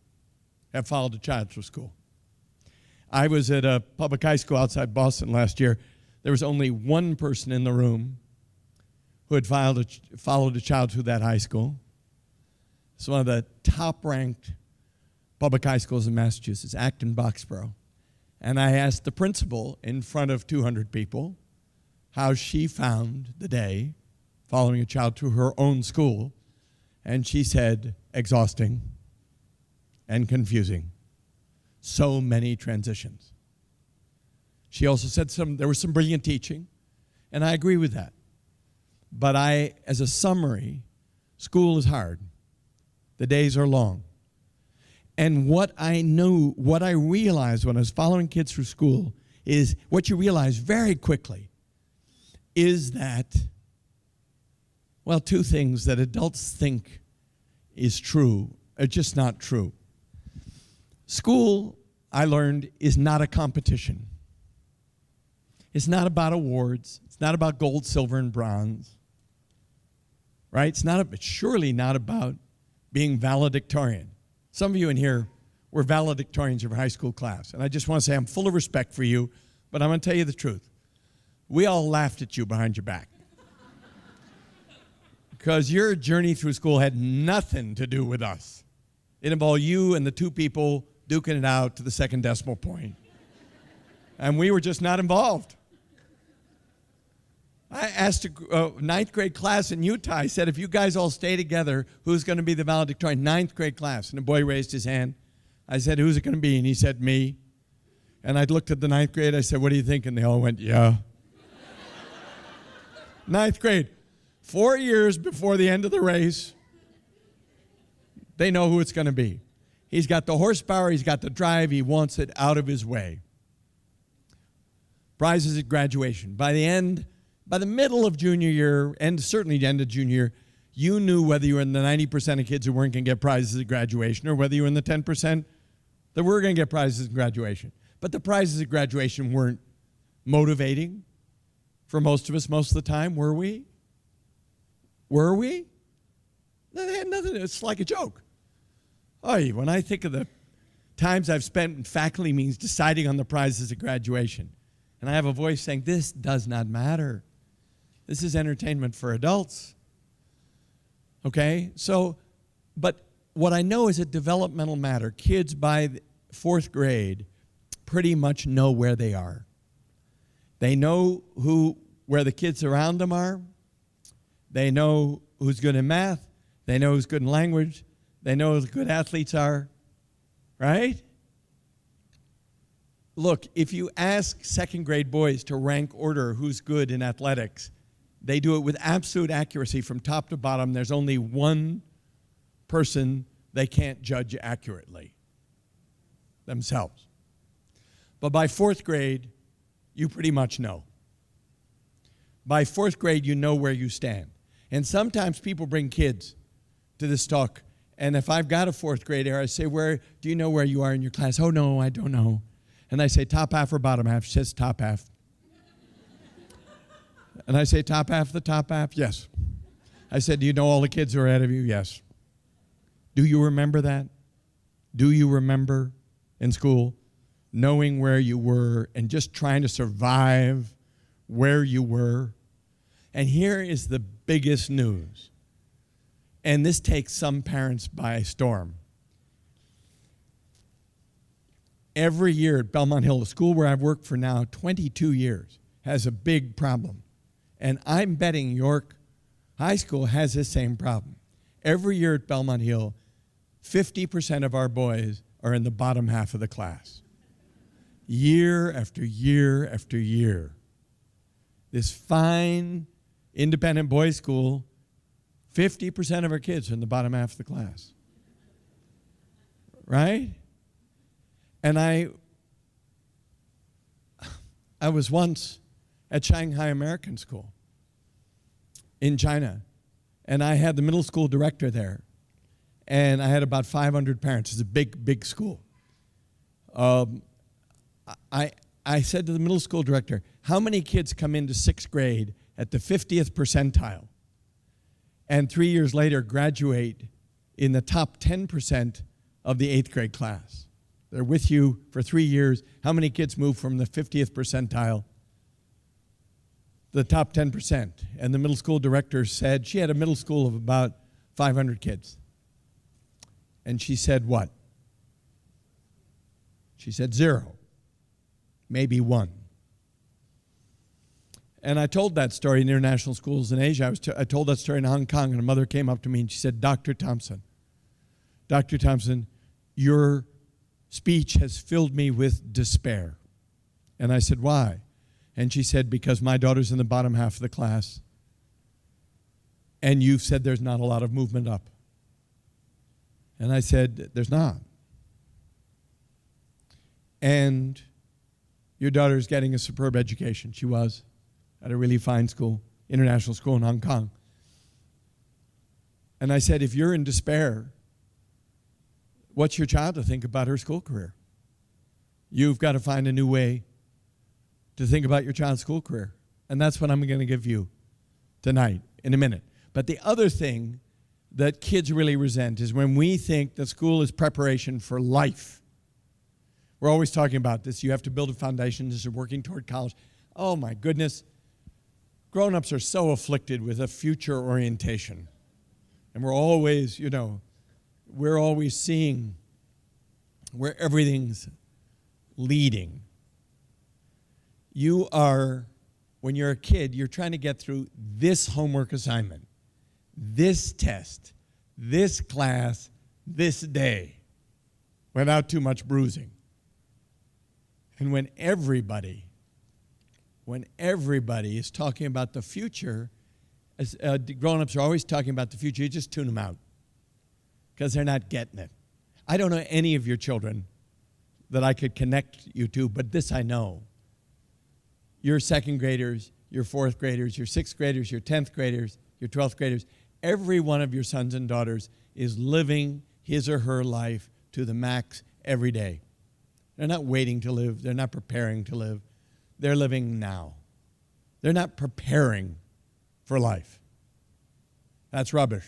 have followed a child through school. I was at a public high school outside Boston last year. There was only one person in the room who had followed a child through that high school. It's one of the top-ranked public high schools in Massachusetts, Acton Boxborough. And I asked the principal in front of 200 people how she found the day following a child through her own school. And she said, exhausting and confusing. So many transitions. She also said there was some brilliant teaching, and I agree with that. But as a summary, school is hard. The days are long. And what I realized when I was following kids through school is what you realize very quickly is that, well, two things that adults think is true are just not true. School, I learned, is not a competition. It's not about awards. It's not about gold, silver, and bronze. Right? It's surely not about being valedictorian. Some of you in here were valedictorians of your high school class. And I just want to say I'm full of respect for you, but I'm going to tell you the truth. We all laughed at you behind your back. Because your journey through school had nothing to do with us. It involved you and the two people duking it out to the second decimal point. And we were just not involved. I asked a ninth grade class in Utah, I said, if you guys all stay together, who's going to be the valedictorian? Ninth grade class. And the boy raised his hand. I said, who's it going to be? And he said, me. And I looked at the ninth grade. I said, what do you think? And they all went, yeah. Ninth grade. 4 years before the end of the race, they know who it's going to be. He's got the horsepower. He's got the drive. He wants it out of his way. Prizes at graduation. By the middle of junior year, and certainly the end of junior year, you knew whether you were in the 90% of kids who weren't going to get prizes at graduation or whether you were in the 10% that were going to get prizes at graduation. But the prizes at graduation weren't motivating for most of us most of the time, were we? Were we? No, they had nothing. It's like a joke. When I think of the times I've spent in faculty meetings deciding on the prizes at graduation, and I have a voice saying, this does not matter. This is entertainment for adults. Okay? But what I know is a developmental matter. Kids by the 4th grade pretty much know where they are. They know where the kids around them are. They know who's good in math. They know who's good in language. They know who the good athletes are. Right? Look, if you ask 2nd grade boys to rank order who's good in athletics, they do it with absolute accuracy from top to bottom. There's only one person they can't judge accurately, themselves. But by 4th grade, you pretty much know. By 4th grade, you know where you stand. And sometimes people bring kids to this talk, and if I've got a 4th grader, I say, do you know where you are in your class? Oh, no, I don't know. And I say, top half or bottom half? She says, top half. And I say, top half, the top half? Yes. I said, do you know all the kids who are ahead of you? Yes. Do you remember that? Do you remember in school knowing where you were and just trying to survive where you were? And here is the biggest news. And this takes some parents by storm. Every year at Belmont Hill, the school where I've worked for now 22 years, has a big problem. And I'm betting York High School has the same problem. Every year at Belmont Hill, 50% of our boys are in the bottom half of the class. Year after year after year. This fine independent boys' school, 50% of our kids are in the bottom half of the class. Right? And I was once at Shanghai American School in China, and I had the middle school director there, and I had about 500 parents. It's a big, big school. I said to the middle school director, how many kids come into 6th grade at the 50th percentile and 3 years later graduate in the top 10% of the 8th grade class? They're with you for 3 years. How many kids move from the 50th percentile, the top 10%? And the middle school director said she had a middle school of about 500 kids. And she said what? She said 0, maybe 1. And I told that story in international schools in Asia. I told that story in Hong Kong, and a mother came up to me and she said, Dr. Thompson, your speech has filled me with despair. And I said, why? And she said, because my daughter's in the bottom half of the class, and you've said there's not a lot of movement up. And I said, there's not. And your daughter's getting a superb education. She was at a really fine school, international school in Hong Kong. And I said, if you're in despair, what's your child to think about her school career? You've got to find a new way to think about your child's school career. And that's what I'm going to give you tonight, in a minute. But the other thing that kids really resent is when we think that school is preparation for life. We're always talking about this. You have to build a foundation. This is working toward college. Oh, my goodness. Grown-ups are so afflicted with a future orientation. And we're always, we're always seeing where everything's leading. When you're a kid, you're trying to get through this homework assignment, this test, this class, this day, without too much bruising. And when everybody is talking about the future, as grown-ups are always talking about the future, you just tune them out because they're not getting it. I don't know any of your children that I could connect you to, but this I know. Your second graders, your fourth graders, your sixth graders, your 10th graders, your 12th graders, every one of your sons and daughters is living his or her life to the max every day. They're not waiting to live. They're not preparing to live. They're living now. They're not preparing for life. That's rubbish.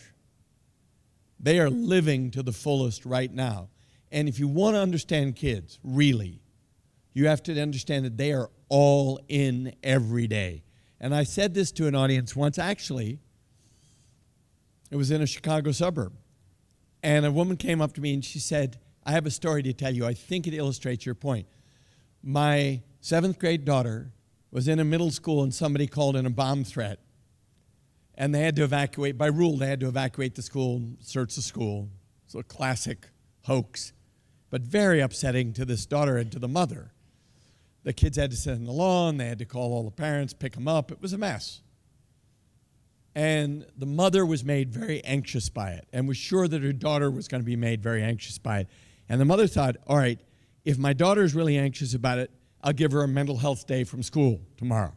They are living to the fullest right now. And if you want to understand kids, really, you have to understand that they are all in every day. And I said this to an audience once, actually. It was in a Chicago suburb. And a woman came up to me and she said, I have a story to tell you. I think it illustrates your point. My 7th grade daughter was in a middle school and somebody called in a bomb threat. And they had to evacuate. By rule, they had to evacuate the school, search the school. So a classic hoax, but very upsetting to this daughter and to the mother. The kids had to sit on the lawn. They had to call all the parents, pick them up. It was a mess. And the mother was made very anxious by it and was sure that her daughter was going to be made very anxious by it. And the mother thought, all right, if my daughter's really anxious about it, I'll give her a mental health day from school tomorrow.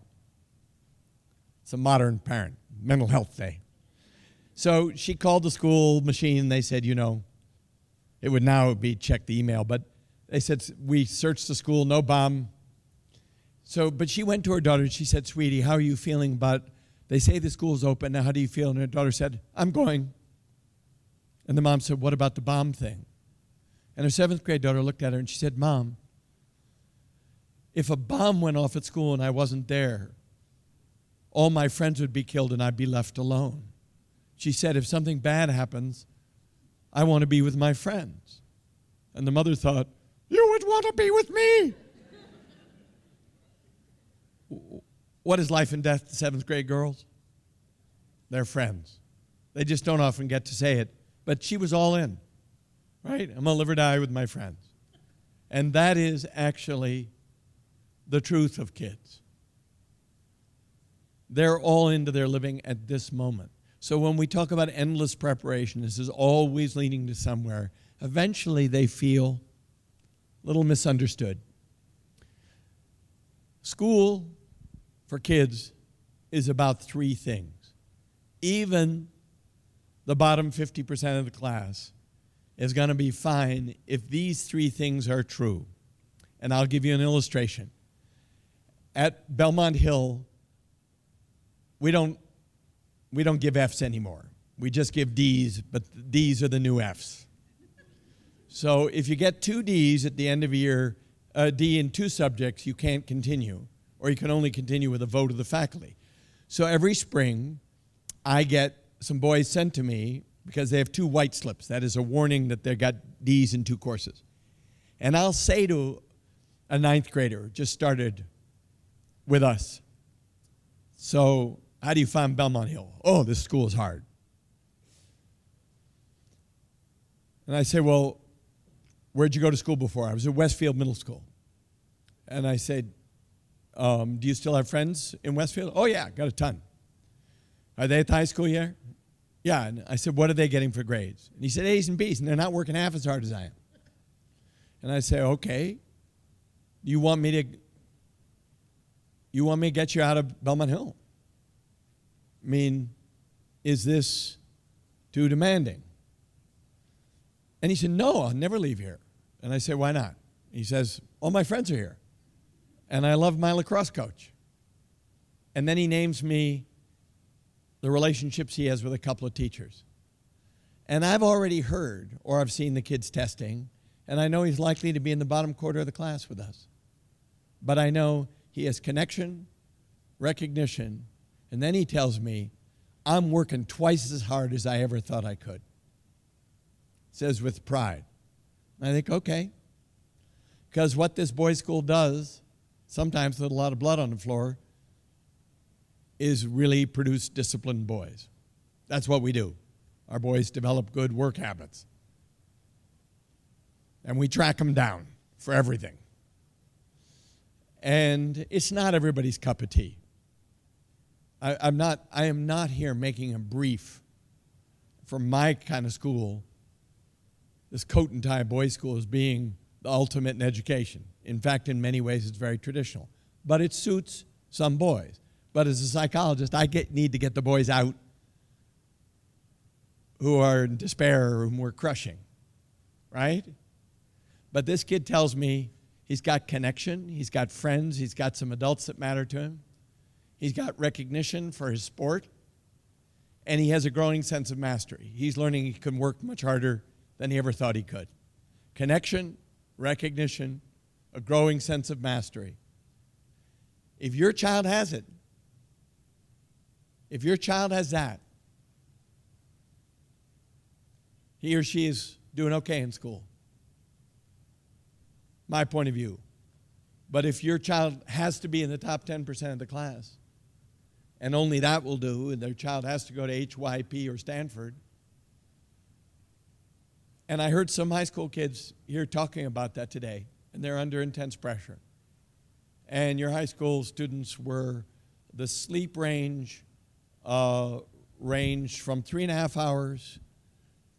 It's a modern parent, mental health day. So she called the school machine. They said, it would now be check the email, but they said, we searched the school, no bomb. But she went to her daughter and she said, sweetie, how are you feeling about, they say the school's open, now how do you feel? And her daughter said, I'm going. And the mom said, what about the bomb thing? And her 7th grade daughter looked at her and she said, Mom, if a bomb went off at school and I wasn't there, all my friends would be killed and I'd be left alone. She said, if something bad happens, I want to be with my friends. And the mother thought, you would want to be with me. What is life and death to 7th grade girls? They're friends. They just don't often get to say it. But she was all in, right? I'm going to live or die with my friends. And that is actually the truth of kids. They're all into their living at this moment. So when we talk about endless preparation, this is always leading to somewhere. Eventually they feel a little misunderstood. School for kids is about 3 things. Even the bottom 50% of the class is going to be fine if these 3 things are true. And I'll give you an illustration. At Belmont Hill, we don't give Fs anymore. We just give Ds, but Ds are the new Fs. So if you get 2 Ds at the end of a year, a D in 2 subjects, you can't continue, or you can only continue with a vote of the faculty. So every spring, I get some boys sent to me because they have 2 white slips. That is a warning that they got Ds in 2 courses. And I'll say to a 9th grader, just started with us, so how do you find Belmont Hill? Oh, this school is hard. And I say, well, where'd you go to school before? I was at Westfield Middle School. And I said, do you still have friends in Westfield? Oh, yeah, got a ton. Are they at the high school here? Yeah. And I said, what are they getting for grades? And he said, A's and B's, and they're not working half as hard as I am. And I say, okay, you want me to get you out of Belmont Hill? I mean, is this too demanding? And he said, no, I'll never leave here. And I said, why not? He says, all my friends are here. And I love my lacrosse coach. And then he names me the relationships he has with a couple of teachers. And I've already heard, or I've seen the kids testing, and I know he's likely to be in the bottom quarter of the class with us. But I know he has connection, recognition, and then he tells me, I'm working twice as hard as I ever thought I could. Says with pride. And I think, okay. Because what this boys' school does, sometimes with a lot of blood on the floor, is really produce disciplined boys. That's what we do. Our boys develop good work habits. And we track them down for everything. And it's not everybody's cup of tea. I am not here making a brief for my kind of school, this coat and tie boys' school, as being the ultimate in education. In fact, in many ways, it's very traditional. But it suits some boys. But as a psychologist, I need to get the boys out who are in despair or whom we're crushing, right? But this kid tells me he's got connection, he's got friends, he's got some adults that matter to him, he's got recognition for his sport, and he has a growing sense of mastery. He's learning he can work much harder than he ever thought he could. Connection, recognition, a growing sense of mastery. If your child has it, if your child has that, he or she is doing okay in school. My point of view. But if your child has to be in the top 10% of the class, and only that will do, and their child has to go to HYP or Stanford. And I heard some high school kids here talking about that today, and they're under intense pressure. And your high school students were, the sleep range ranged from 3.5 hours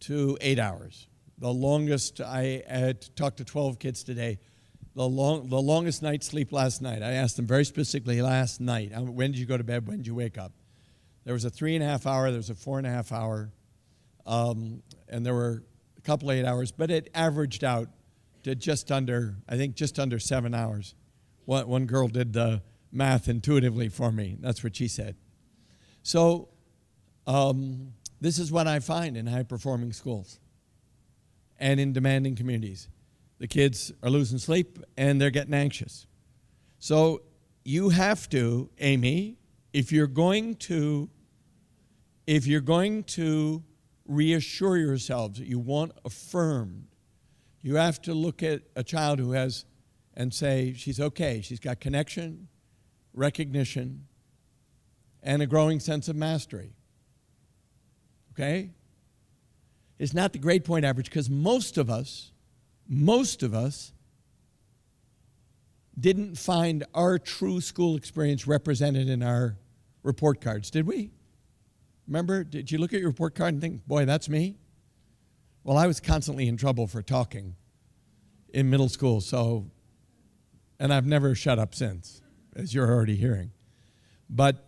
to 8 hours. The longest, I had talked to 12 kids today, the longest night's sleep last night. I asked them very specifically last night, when did you go to bed, when did you wake up? There was a 3.5 hour, there was a 4.5 hour, and there were a couple 8 hours, but it averaged out to just under 7 hours. One girl did the math intuitively for me. That's what she said. So this is what I find in high-performing schools and in demanding communities. The kids are losing sleep and they're getting anxious. So you have to, Amy, if you're going to reassure yourselves that you want affirmed, you have to look at a child who has and say she's okay, she's got connection, recognition, and a growing sense of mastery. Okay? It's not the grade point average, because most of us didn't find our true school experience represented in our report cards, did we? Remember, did you look at your report card and think, boy, that's me? Well, I was constantly in trouble for talking in middle school, and I've never shut up since, as you're already hearing. But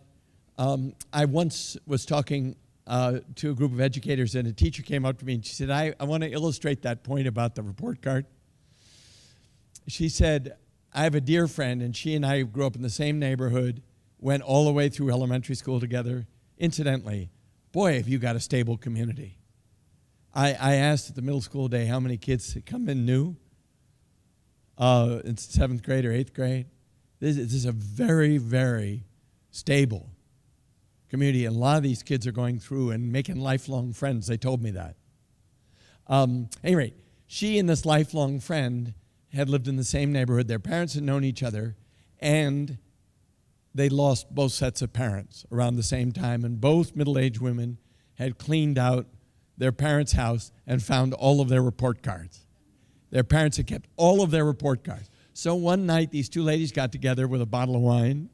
I once was talking to a group of educators, and a teacher came up to me and she said, I want to illustrate that point about the report card. She said, I have a dear friend, and she and I grew up in the same neighborhood, went all the way through elementary school together. Incidentally, boy, have you got a stable community. I asked at the middle school day how many kids had come in new in 7th grade or 8th grade. This is a very, very stable community, and a lot of these kids are going through and making lifelong friends. They told me that. Anyway, she and this lifelong friend had lived in the same neighborhood. Their parents had known each other, and they lost both sets of parents around the same time, and both middle-aged women had cleaned out their parents' house and found all of their report cards. Their parents had kept all of their report cards. So one night, these two ladies got together with a bottle of wine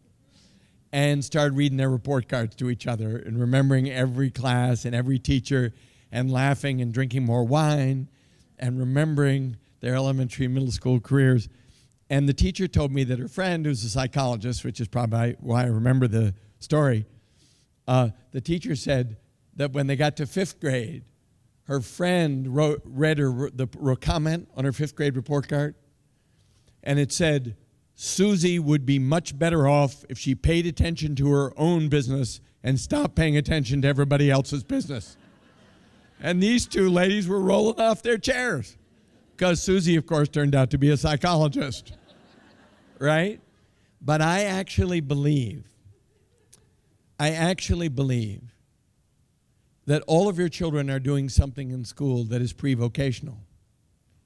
and started reading their report cards to each other and remembering every class and every teacher and laughing and drinking more wine and remembering their elementary and middle school careers. And the teacher told me that her friend, who's a psychologist, which is probably why I remember the story, the teacher said that when they got to 5th grade, her friend read the comment on her 5th grade report card, and it said, Susie would be much better off if she paid attention to her own business and stopped paying attention to everybody else's business. And these two ladies were rolling off their chairs because Susie, of course, turned out to be a psychologist, right? But I actually believe that all of your children are doing something in school that is pre-vocational.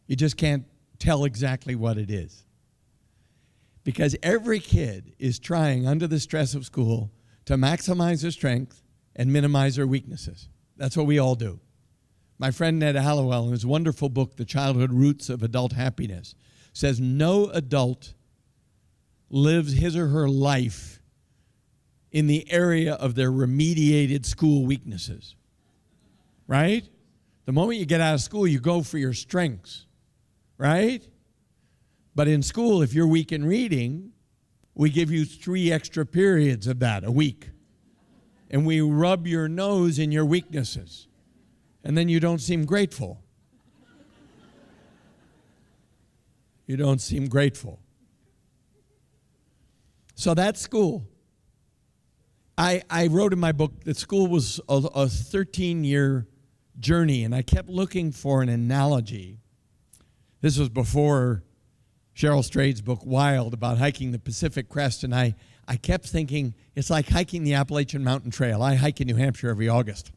You just can't tell exactly what it is. Because every kid is trying, under the stress of school, to maximize their strength and minimize their weaknesses. That's what we all do. My friend Ned Hallowell, in his wonderful book, The Childhood Roots of Adult Happiness, says no adult lives his or her life in the area of their remediated school weaknesses. Right? The moment you get out of school, you go for your strengths. Right? But in school, if you're weak in reading, we give you 3 extra periods of that a week. And we rub your nose in your weaknesses. And then you don't seem grateful. You don't seem grateful. So that's school. I wrote in my book that school was a 13-year journey, and I kept looking for an analogy. This was before Cheryl Strayed's book, Wild, about hiking the Pacific Crest, and I kept thinking, it's like hiking the Appalachian Mountain Trail. I hike in New Hampshire every August,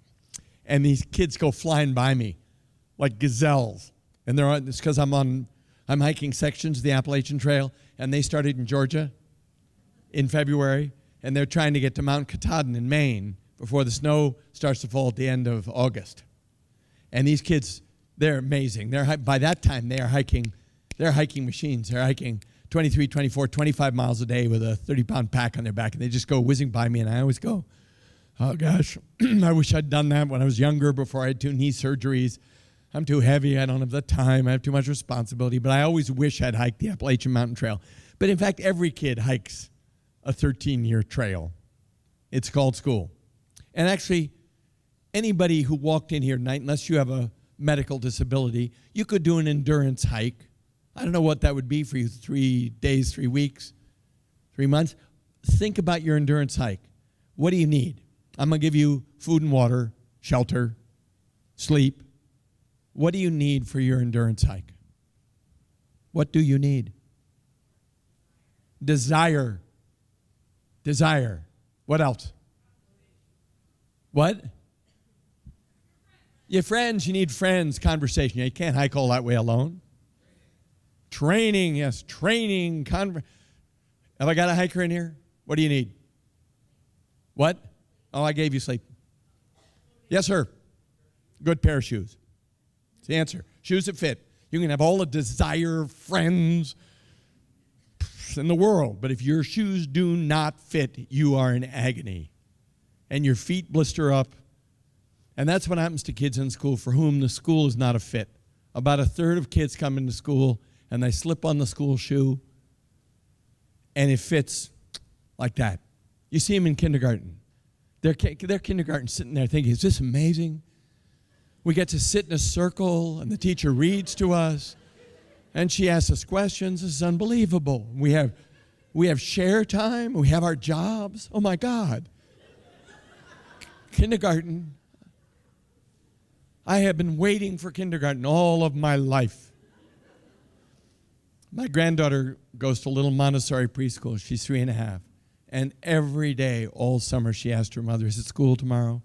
and these kids go flying by me like gazelles, and it's because I'm hiking sections of the Appalachian Trail, and they started in Georgia in February, and they're trying to get to Mount Katahdin in Maine before the snow starts to fall at the end of August. And these kids, they're amazing. By that time, they're hiking machines. They're hiking 23, 24, 25 miles a day with a 30-pound pack on their back, and they just go whizzing by me, and I always go, oh, gosh, I wish I'd done that when I was younger before I had 2 knee surgeries. I'm too heavy. I don't have the time. I have too much responsibility. But I always wish I'd hiked the Appalachian Mountain Trail. But, in fact, every kid hikes a 13-year trail. It's called school. And actually, anybody who walked in here tonight, unless you have a medical disability, you could do an endurance hike. I don't know what that would be for you, 3 days, 3 weeks, 3 months. Think about your endurance hike. What do you need? I'm going to give you food and water, shelter, sleep. What do you need for your endurance hike? What do you need? Desire. Desire. What else? What? Your friends. You need friends. Conversation. You can't hike all that way alone. Training. Yes, training. Have I got a hiker in here? What do you need? What? Oh, I gave you sleep. Yes, sir. Good pair of shoes. It's the answer. Shoes that fit. You can have all the desire friends in the world, but if your shoes do not fit, you are in agony. And your feet blister up. And that's what happens to kids in school for whom the school is not a fit. About 1/3 of kids come into school and they slip on the school shoe and it fits like that. You see them in kindergarten. They're kindergarten sitting there thinking, is this amazing? We get to sit in a circle and the teacher reads to us and she asks us questions. This is unbelievable. We have share time. We have our jobs. Oh, my God. Kindergarten. I have been waiting for kindergarten all of my life. My granddaughter goes to a little Montessori preschool. She's 3.5. And every day, all summer, she asked her mother, is it school tomorrow?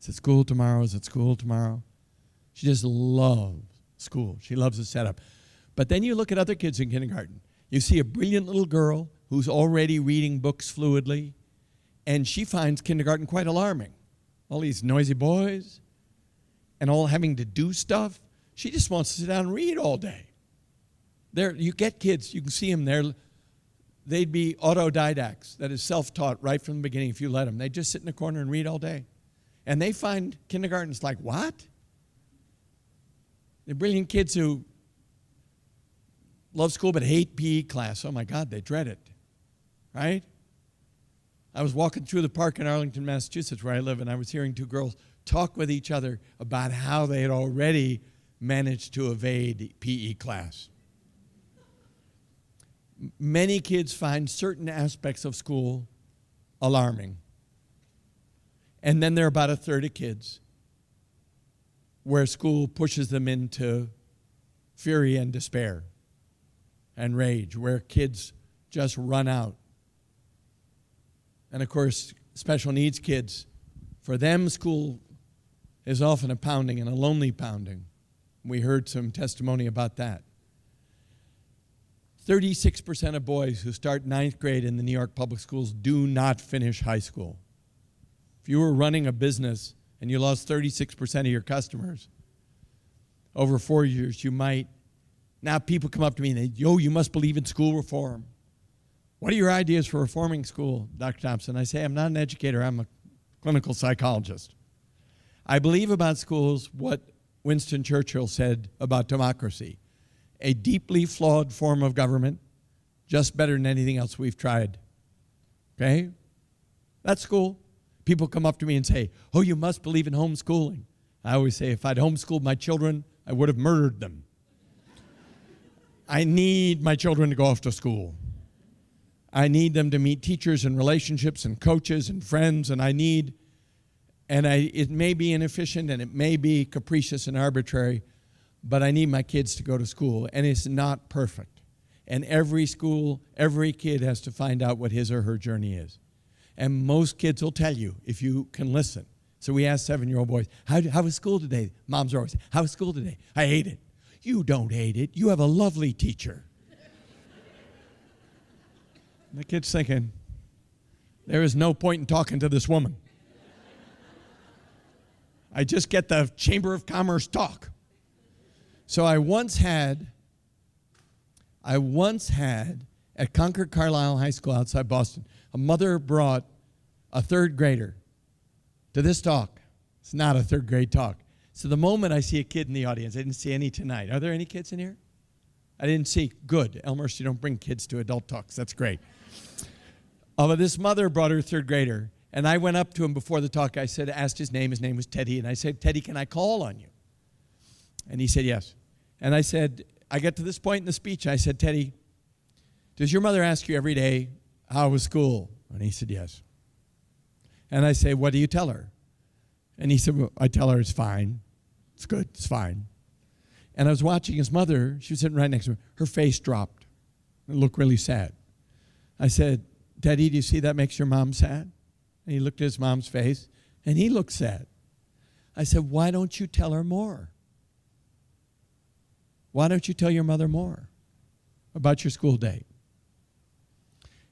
Is it school tomorrow? Is it school tomorrow? She just loves school. She loves the setup. But then you look at other kids in kindergarten. You see a brilliant little girl who's already reading books fluidly, and she finds kindergarten quite alarming. All these noisy boys and all having to do stuff. She just wants to sit down and read all day. There, you get kids, you can see them there. They'd be autodidacts, that is self-taught right from the beginning if you let them. They just sit in the corner and read all day. And they find kindergarten's like, what? They're brilliant kids who love school but hate PE class. Oh my God, they dread it, right? I was walking through the park in Arlington, Massachusetts, where I live, and I was hearing two girls talk with each other about how they had already managed to evade PE class. Many kids find certain aspects of school alarming. And then there are about a third of kids where school pushes them into fury and despair and rage, where kids just run out. And of course, special needs kids, for them, school is often a pounding and a lonely pounding. We heard some testimony about that. 36% of boys who start 9th grade in the New York public schools do not finish high school. If you were running a business and you lost 36% of your customers over 4 years, you might. Now people come up to me and they, yo, you must believe in school reform. What are your ideas for reforming school, Dr. Thompson? I say, I'm not an educator, I'm a clinical psychologist. I believe about schools what Winston Churchill said about democracy. A deeply flawed form of government, just better than anything else we've tried. Okay? That's school. People come up to me and say, oh, you must believe in homeschooling. I always say, if I'd homeschooled my children, I would have murdered them. I need my children to go off to school. I need them to meet teachers and relationships and coaches and friends, and it may be inefficient and it may be capricious and arbitrary, but I need my kids to go to school, and it's not perfect. And every school, every kid has to find out what his or her journey is. And most kids will tell you if you can listen. So we asked 7-year-old boys, how was school today? Moms are always, how was school today? I hate it. You don't hate it. You have a lovely teacher. The kid's thinking, there is no point in talking to this woman. I just get the Chamber of Commerce talk. So I once had at Concord Carlisle High School outside Boston, a mother brought a 3rd grader to this talk. It's not a 3rd grade talk. So the moment I see a kid in the audience, I didn't see any tonight. Are there any kids in here? I didn't see. Good. Elmhurst, you don't bring kids to adult talks. That's great. But this mother brought her 3rd grader, and I went up to him before the talk. I asked his name. His name was Teddy, and I said, Teddy, can I call on you? And he said, yes. And I said, I got to this point in the speech, I said, Teddy, does your mother ask you every day, how was school? And he said, yes. And I say, what do you tell her? And he said, well, I tell her it's fine. It's good. It's fine. And I was watching his mother. She was sitting right next to him. Her face dropped. It looked really sad. I said, Teddy, do you see that makes your mom sad? And he looked at his mom's face, and he looked sad. I said, why don't you tell her more? Why don't you tell your mother more about your school day?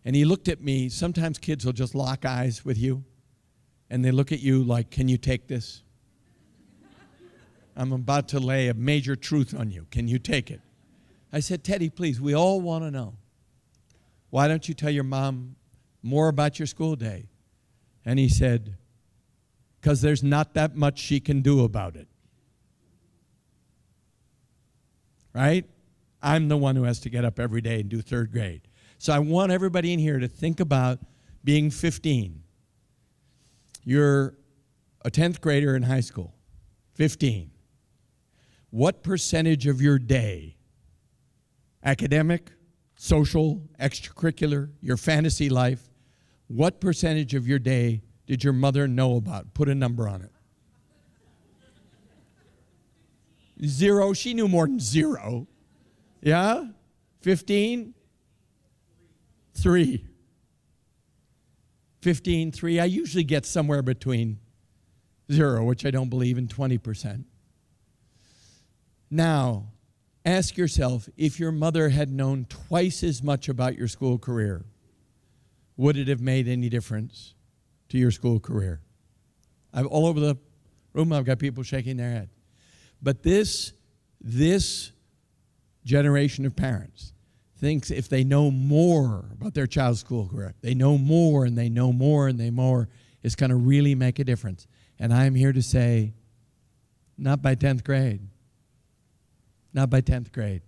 And he looked at me. Sometimes kids will just lock eyes with you, and they look at you like, can you take this? I'm about to lay a major truth on you. Can you take it? I said, Teddy, please, we all want to know. Why don't you tell your mom more about your school day? And he said, because there's not that much she can do about it. Right? I'm the one who has to get up every day and do 3rd grade. So I want everybody in here to think about being 15. You're a 10th grader in high school, 15. What percentage of your day, academic, social, extracurricular, your fantasy life, what percentage of your day did your mother know about? Put a number on it. 0. She knew more than 0. Yeah? 15? 3. 15, 3. I usually get somewhere between 0, which I don't believe, and 20%. Now, ask yourself, if your mother had known twice as much about your school career, would it have made any difference to your school career? All over the room, I've got people shaking their head. But this generation of parents thinks if they know more about their child's school career, they know more and they know more and they more, it's going to really make a difference. And I'm here to say, not by 10th grade. Not by 10th grade.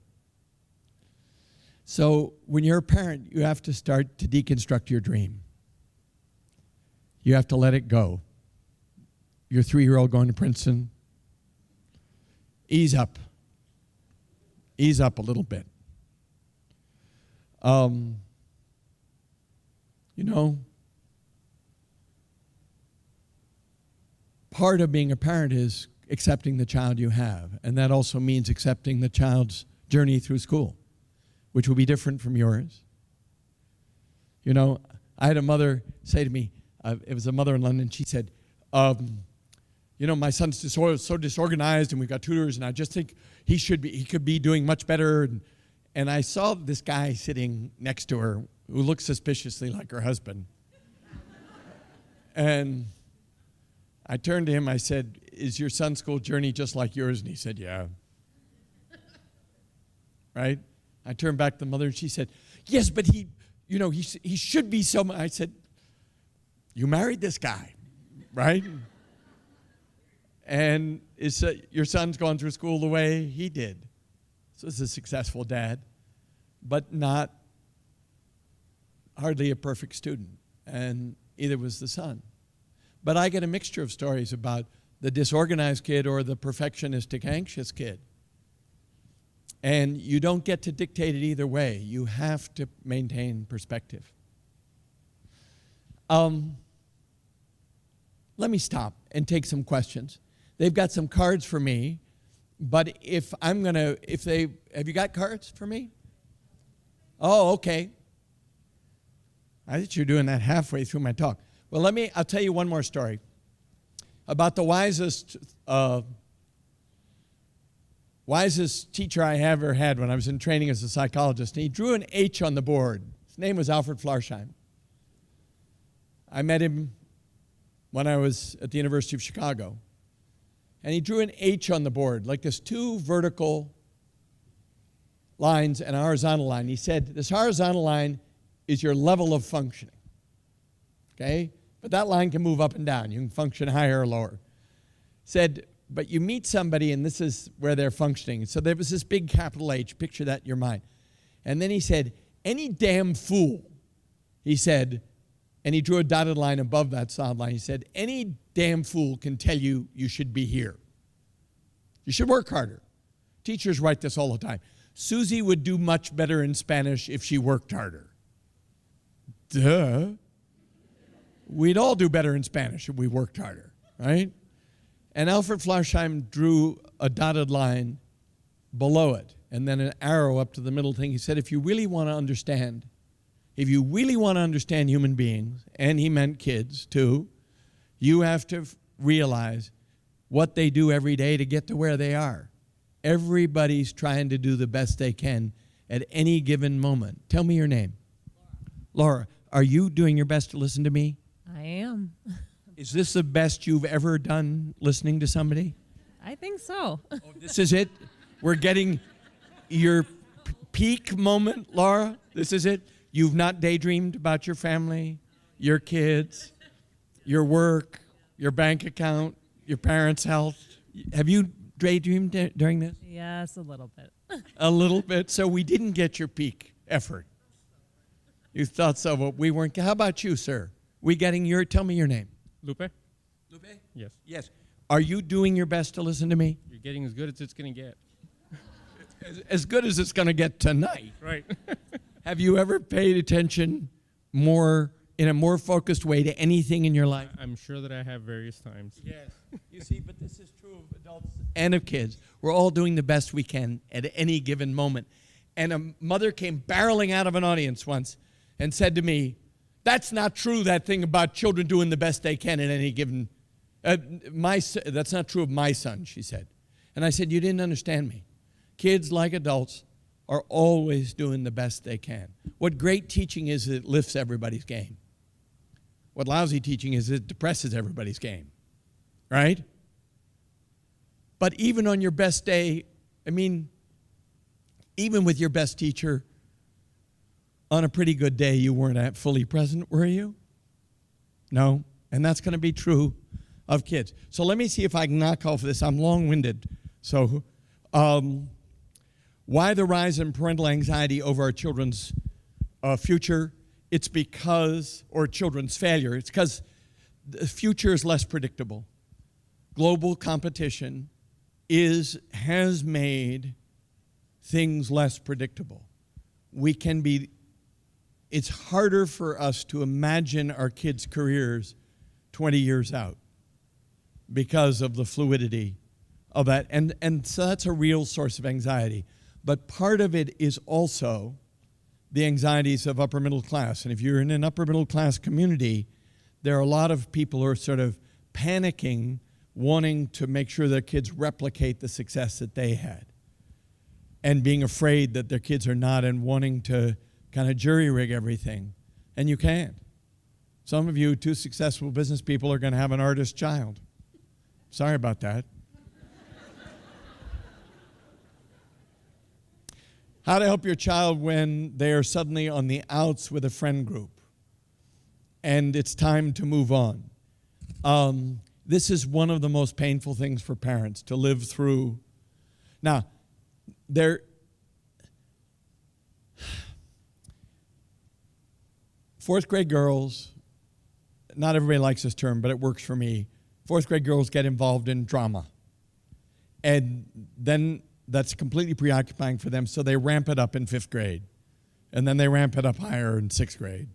So when you're a parent, you have to start to deconstruct your dream. You have to let it go. Your 3-year-old going to Princeton, ease up. Ease up a little bit. You know, part of being a parent is accepting the child you have, and that also means accepting the child's journey through school, which will be different from yours. You know, I had a mother say to me, it was a mother in London, she said, you know, my son's so disorganized and we've got tutors and I just think he could be doing much better. And I saw this guy sitting next to her who looked suspiciously like her husband. And I turned to him, I said, is your son's school journey just like yours? And he said, yeah. Right? I turned back to the mother and she said, yes, but he should be so much. I said, you married this guy, right? And your son's gone through school the way he did. So he's a successful dad, but not hardly a perfect student. And either was the son. But I get a mixture of stories about the disorganized kid or the perfectionistic, anxious kid. And you don't get to dictate it either way. You have to maintain perspective. Let me stop and take some questions. They've got some cards for me, but have you got cards for me? Oh, okay. I thought you were doing that halfway through my talk. Well, I'll tell you one more story about the wisest teacher I ever had when I was in training as a psychologist. And he drew an H on the board. His name was Alfred Flarsheim. I met him when I was at the University of Chicago. And he drew an H on the board, like this 2 vertical lines and a horizontal line. He said, this horizontal line is your level of functioning. Okay? But that line can move up and down. You can function higher or lower. Said, but you meet somebody and this is where they're functioning. So there was this big capital H. Picture that in your mind. And then he said, any damn fool, he said, and he drew a dotted line above that solid line. He said, any damn fool can tell you you should be here. You should work harder. Teachers write this all the time. Susie would do much better in Spanish if she worked harder. Duh. We'd all do better in Spanish if we worked harder, right? And Alfred Flarsheim drew a dotted line below it and then an arrow up to the middle thing. He said, if you really want to understand human beings, and he meant kids too, you have to realize what they do every day to get to where they are. Everybody's trying to do the best they can at any given moment. Tell me your name. Laura, are you doing your best to listen to me? I am. Is this the best you've ever done listening to somebody? I think so. Oh, this is it? We're getting your peak moment, Laura? This is it? You've not daydreamed about your family, your kids, your work, your bank account, your parents' health. Have you daydreamed during this? Yes, a little bit. A little bit. So we didn't get your peak effort. You thought so, but we weren't. How about you, sir? Tell me your name. Lupe? Lupe? Yes. Yes. Are you doing your best to listen to me? You're getting as good as it's going to get. As good as it's going to get tonight. Right. Have you ever paid attention more in a more focused way to anything in your life? I'm sure that I have various times. Yes. You see, but this is true of adults and of kids. We're all doing the best we can at any given moment. And a mother came barreling out of an audience once and said to me, "That's not true, that thing about children doing the best they can at any given... that's not true of my son," she said. And I said, "You didn't understand me. Kids, like adults, are always doing the best they can. What great teaching is it lifts everybody's game. What lousy teaching is it depresses everybody's game, right? But even on your best day, even with your best teacher, on a pretty good day, you weren't fully present, were you? No, and that's going to be true of kids. So let me see if I can knock off this. I'm long-winded. So why the rise in parental anxiety over our children's future? It's because, or children's failure, it's because the future is less predictable. Global competition has made things less predictable. It's harder for us to imagine our kids' careers 20 years out because of the fluidity of that. And so that's a real source of anxiety. But part of it is also the anxieties of upper middle class. And if you're in an upper middle class community, there are a lot of people who are sort of panicking, wanting to make sure their kids replicate the success that they had, and being afraid that their kids are not, and wanting to kind of jury rig everything. And you can't. Some of you, too successful business people, are going to have an artist child. Sorry about that. How to help your child when they are suddenly on the outs with a friend group and it's time to move on. This is one of the most painful things for parents to live through. Now, fourth grade girls, not everybody likes this term, but it works for me. Fourth grade girls get involved in drama. And then that's completely preoccupying for them, so they ramp it up in fifth grade. And then they ramp it up higher in sixth grade.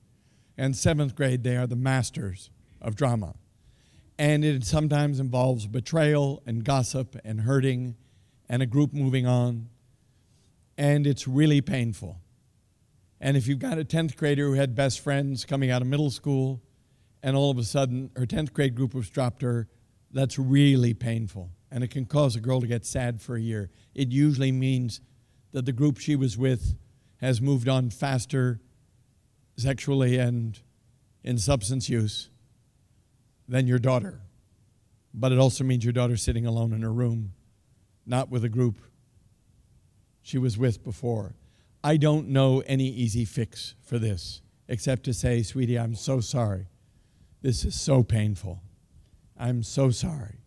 And seventh grade, they are the masters of drama. And it sometimes involves betrayal and gossip and hurting and a group moving on. And it's really painful. And if you've got a 10th grader who had best friends coming out of middle school, and all of a sudden her 10th grade group has dropped her, that's really painful. And it can cause a girl to get sad for a year. It usually means that the group she was with has moved on faster sexually and in substance use than your daughter. But it also means your daughter's sitting alone in her room, not with a group she was with before. I don't know any easy fix for this, except to say, sweetie, I'm so sorry. This is so painful. I'm so sorry.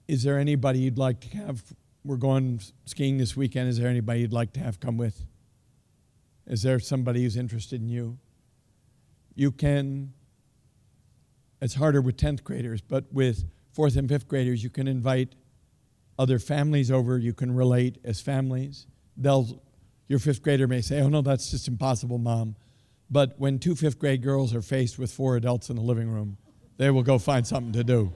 Is there anybody you'd like to have? We're going skiing this weekend. Is there anybody you'd like to have come with? Is there somebody who's interested in you? You can, it's harder with 10th graders, but with 4th and 5th graders, you can invite other families over. You can relate as families. Your 5th grader may say, "Oh no, that's just impossible, Mom." But when 2 5th grade girls are faced with 4 adults in the living room, they will go find something to do.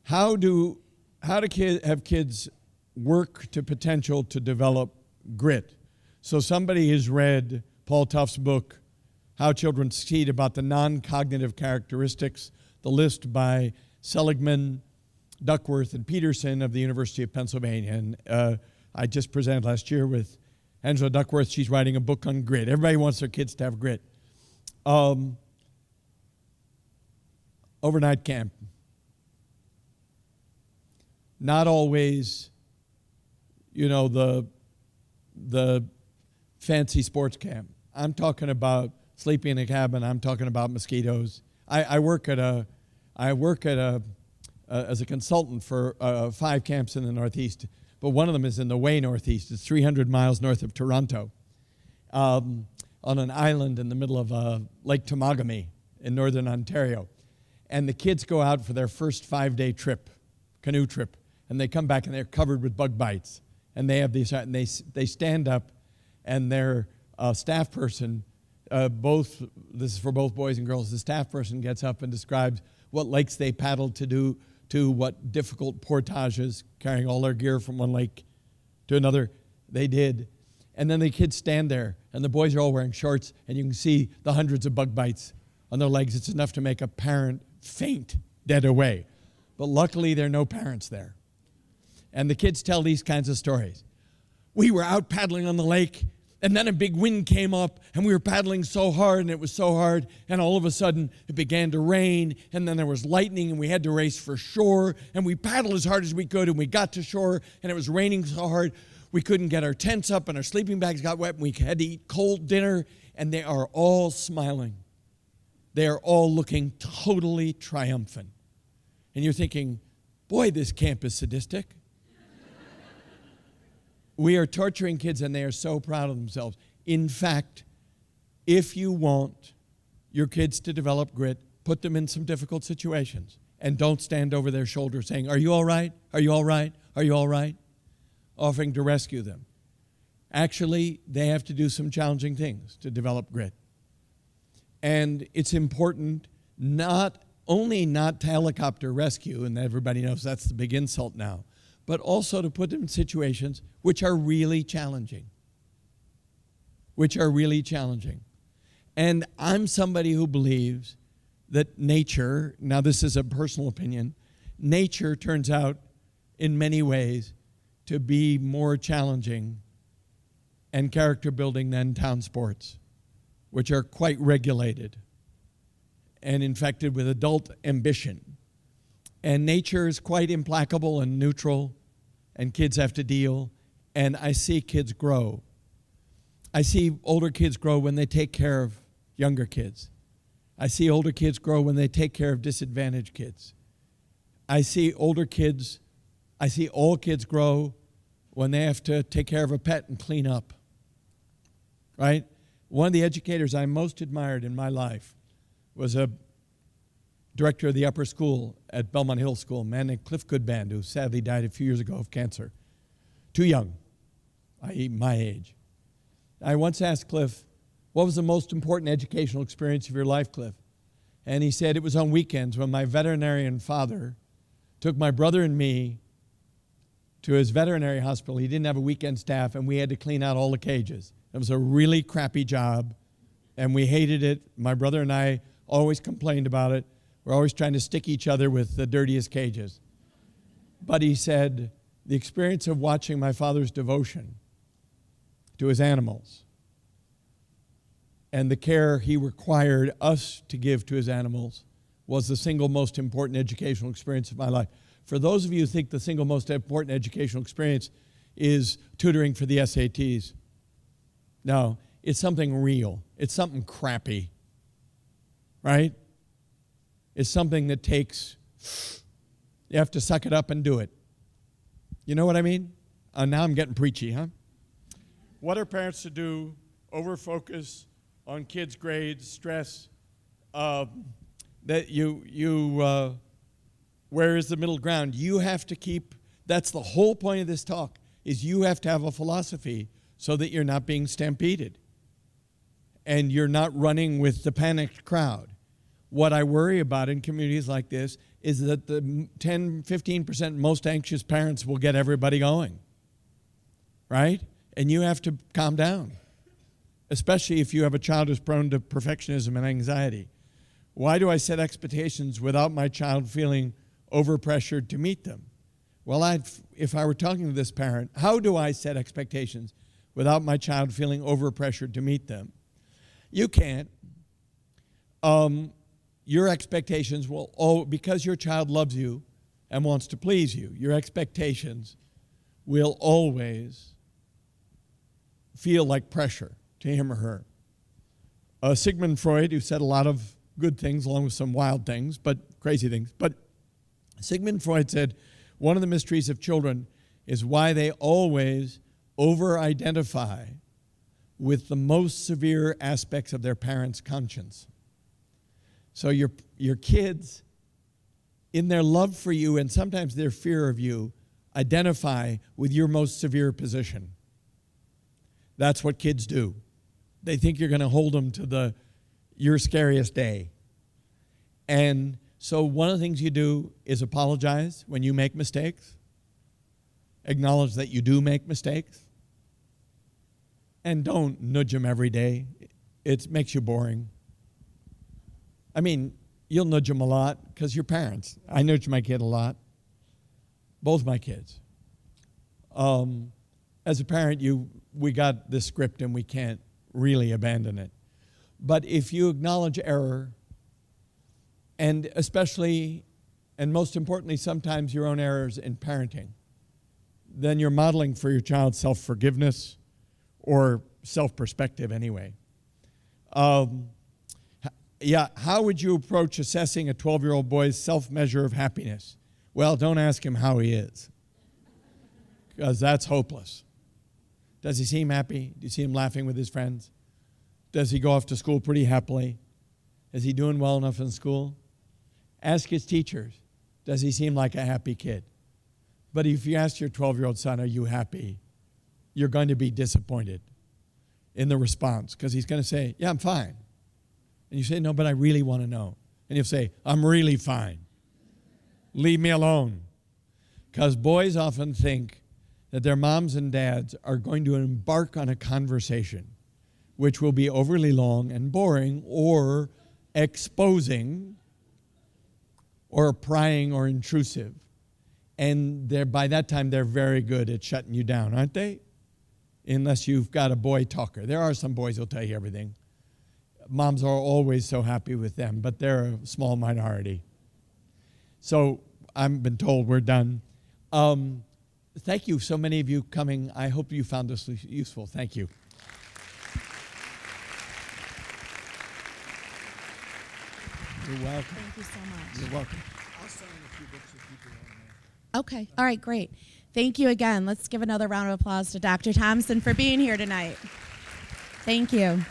How do have kids work to potential to develop grit? So somebody has read Paul Tuff's book, How Children Succeed, about the non-cognitive characteristics, the list by Seligman, Duckworth, and Peterson of the University of Pennsylvania. And I just presented last year with Angela Duckworth. She's writing a book on grit. Everybody wants their kids to have grit. Overnight camp. Not always, the fancy sports camp. I'm talking about sleeping in a cabin. I'm talking about mosquitoes. I work as a consultant for 5 camps in the Northeast, but one of them is in the way Northeast. It's 300 miles north of Toronto, on an island in the middle of Lake Temagami in northern Ontario. And the kids go out for their first 5-day trip, canoe trip, and they come back and they're covered with bug bites And they have these, and they stand up, and their staff person, this is for both boys and girls, the staff person gets up and describes what lakes they paddled to what difficult portages, carrying all their gear from one lake to another, they did. And then the kids stand there, and the boys are all wearing shorts, and you can see the hundreds of bug bites on their legs. It's enough to make a parent faint, dead away. But luckily, there are no parents there. And the kids tell these kinds of stories. We were out paddling on the lake, and then a big wind came up, and we were paddling so hard, and it was so hard, and all of a sudden, it began to rain, and then there was lightning, and we had to race for shore, and we paddled as hard as we could, and we got to shore, and it was raining so hard, we couldn't get our tents up, and our sleeping bags got wet, and we had to eat cold dinner, and they are all smiling. They are all looking totally triumphant. And you're thinking, boy, this camp is sadistic. We are torturing kids, and they are so proud of themselves. In fact, if you want your kids to develop grit, put them in some difficult situations, and don't stand over their shoulder saying, are you all right? Are you all right? Are you all right? Offering to rescue them. Actually, they have to do some challenging things to develop grit. And it's important not to helicopter rescue, and everybody knows that's the big insult now, but also to put them in situations which are really challenging. And I'm somebody who believes that nature, now this is a personal opinion, nature turns out in many ways to be more challenging and character building than town sports, which are quite regulated and infected with adult ambition. And nature is quite implacable and neutral, and kids have to deal, and I see kids grow. I see older kids grow when they take care of younger kids. I see older kids grow when they take care of disadvantaged kids. I see all kids grow when they have to take care of a pet and clean up, right? One of the educators I most admired in my life was a director of the upper school at Belmont Hill School, a man named Cliff Goodband, who sadly died a few years ago of cancer. Too young, i.e. my age. I once asked Cliff, what was the most important educational experience of your life, Cliff? And he said it was on weekends when my veterinarian father took my brother and me to his veterinary hospital. He didn't have a weekend staff, and we had to clean out all the cages. It was a really crappy job, and we hated it. My brother and I always complained about it. We're always trying to stick each other with the dirtiest cages. But he said, the experience of watching my father's devotion to his animals and the care he required us to give to his animals was the single most important educational experience of my life. For those of you who think the single most important educational experience is tutoring for the SATs, no, it's something real. It's something crappy, right? It's something that takes, you have to suck it up and do it. You know what I mean? Now I'm getting preachy, huh? What are parents to do? Over-focus on kids' grades, stress, that where is the middle ground? You have to keep, that's the whole point of this talk, is you have to have a philosophy so that you're not being stampeded and you're not running with the panicked crowd. What I worry about in communities like this is that the 10, 15% most anxious parents will get everybody going, right? And you have to calm down, especially if you have a child who's prone to perfectionism and anxiety. Why do I set expectations without my child feeling overpressured to meet them? Well, if I were talking to this parent, how do I set expectations without my child feeling overpressured to meet them? You can't. Your expectations will, because your child loves you and wants to please you, your expectations will always feel like pressure to him or her. Sigmund Freud, who said a lot of good things along with some wild things, but crazy things, but Sigmund Freud said one of the mysteries of children is why they always over-identify with the most severe aspects of their parents' conscience. So your kids, in their love for you and sometimes their fear of you, identify with your most severe position. That's what kids do. They think you're going to hold them to your scariest day. And so one of the things you do is apologize when you make mistakes. Acknowledge that you do make mistakes. And don't nudge them every day. It makes you boring. I mean, you'll nudge them a lot because you're parents. I nudge my kid a lot. Both my kids. As a parent, we got this script and we can't really abandon it. But if you acknowledge error, and especially, and most importantly, sometimes your own errors in parenting, then you're modeling for your child self-forgiveness or self-perspective anyway. How would you approach assessing a 12-year-old boy's self-measure of happiness? Well, don't ask him how he is, because that's hopeless. Does he seem happy? Do you see him laughing with his friends? Does he go off to school pretty happily? Is he doing well enough in school? Ask his teachers, does he seem like a happy kid? But if you ask your 12-year-old son, are you happy? You're going to be disappointed in the response, because he's going to say, yeah, I'm fine. And you say, no, but I really want to know. And he'll say, I'm really fine. Leave me alone. Because boys often think that their moms and dads are going to embark on a conversation which will be overly long and boring or exposing or prying or intrusive. And by that time, they're very good at shutting you down, aren't they? Unless you've got a boy talker. There are some boys who'll tell you everything. Moms are always so happy with them, but they're a small minority. So I've been told we're done. Thank you, so many of you coming. I hope you found this useful. Thank you. You're welcome. Thank you so much. You're welcome. I'll sign a few books if people want to. Okay. All right, great. Thank you again. Let's give another round of applause to Dr. Thompson for being here tonight. Thank you.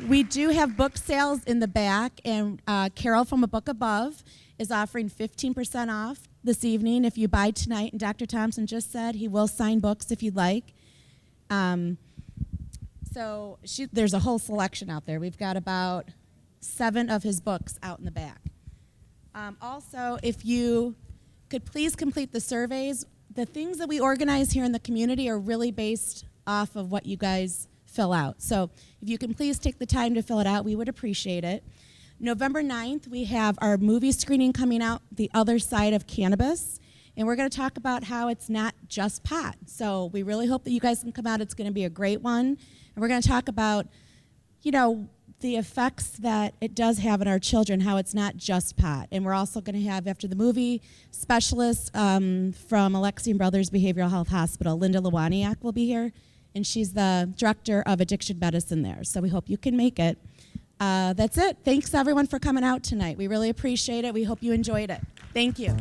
We do have book sales in the back, and Carol from A Book Above is offering 15% off this evening if you buy tonight. And Dr. Thompson just said he will sign books if you'd like. There's a whole selection out there. We've got about 7 of his books out in the back. Also, if you could please complete the surveys. The things that we organize here in the community are really based off of what you guys fill out. So if you can please take the time to fill it out, we would appreciate it. November 9th, we have our movie screening coming out, The Other Side of Cannabis, and we're going to talk about how it's not just pot. So we really hope that you guys can come out. It's going to be a great one. And we're going to talk about, the effects that it does have on our children, how it's not just pot. And we're also going to have, after the movie, specialists from Alexian Brothers Behavioral Health Hospital. Linda Lewaniak will be here, and she's the director of addiction medicine there. So we hope you can make it. That's it. Thanks, everyone, for coming out tonight. We really appreciate it. We hope you enjoyed it. Thank you.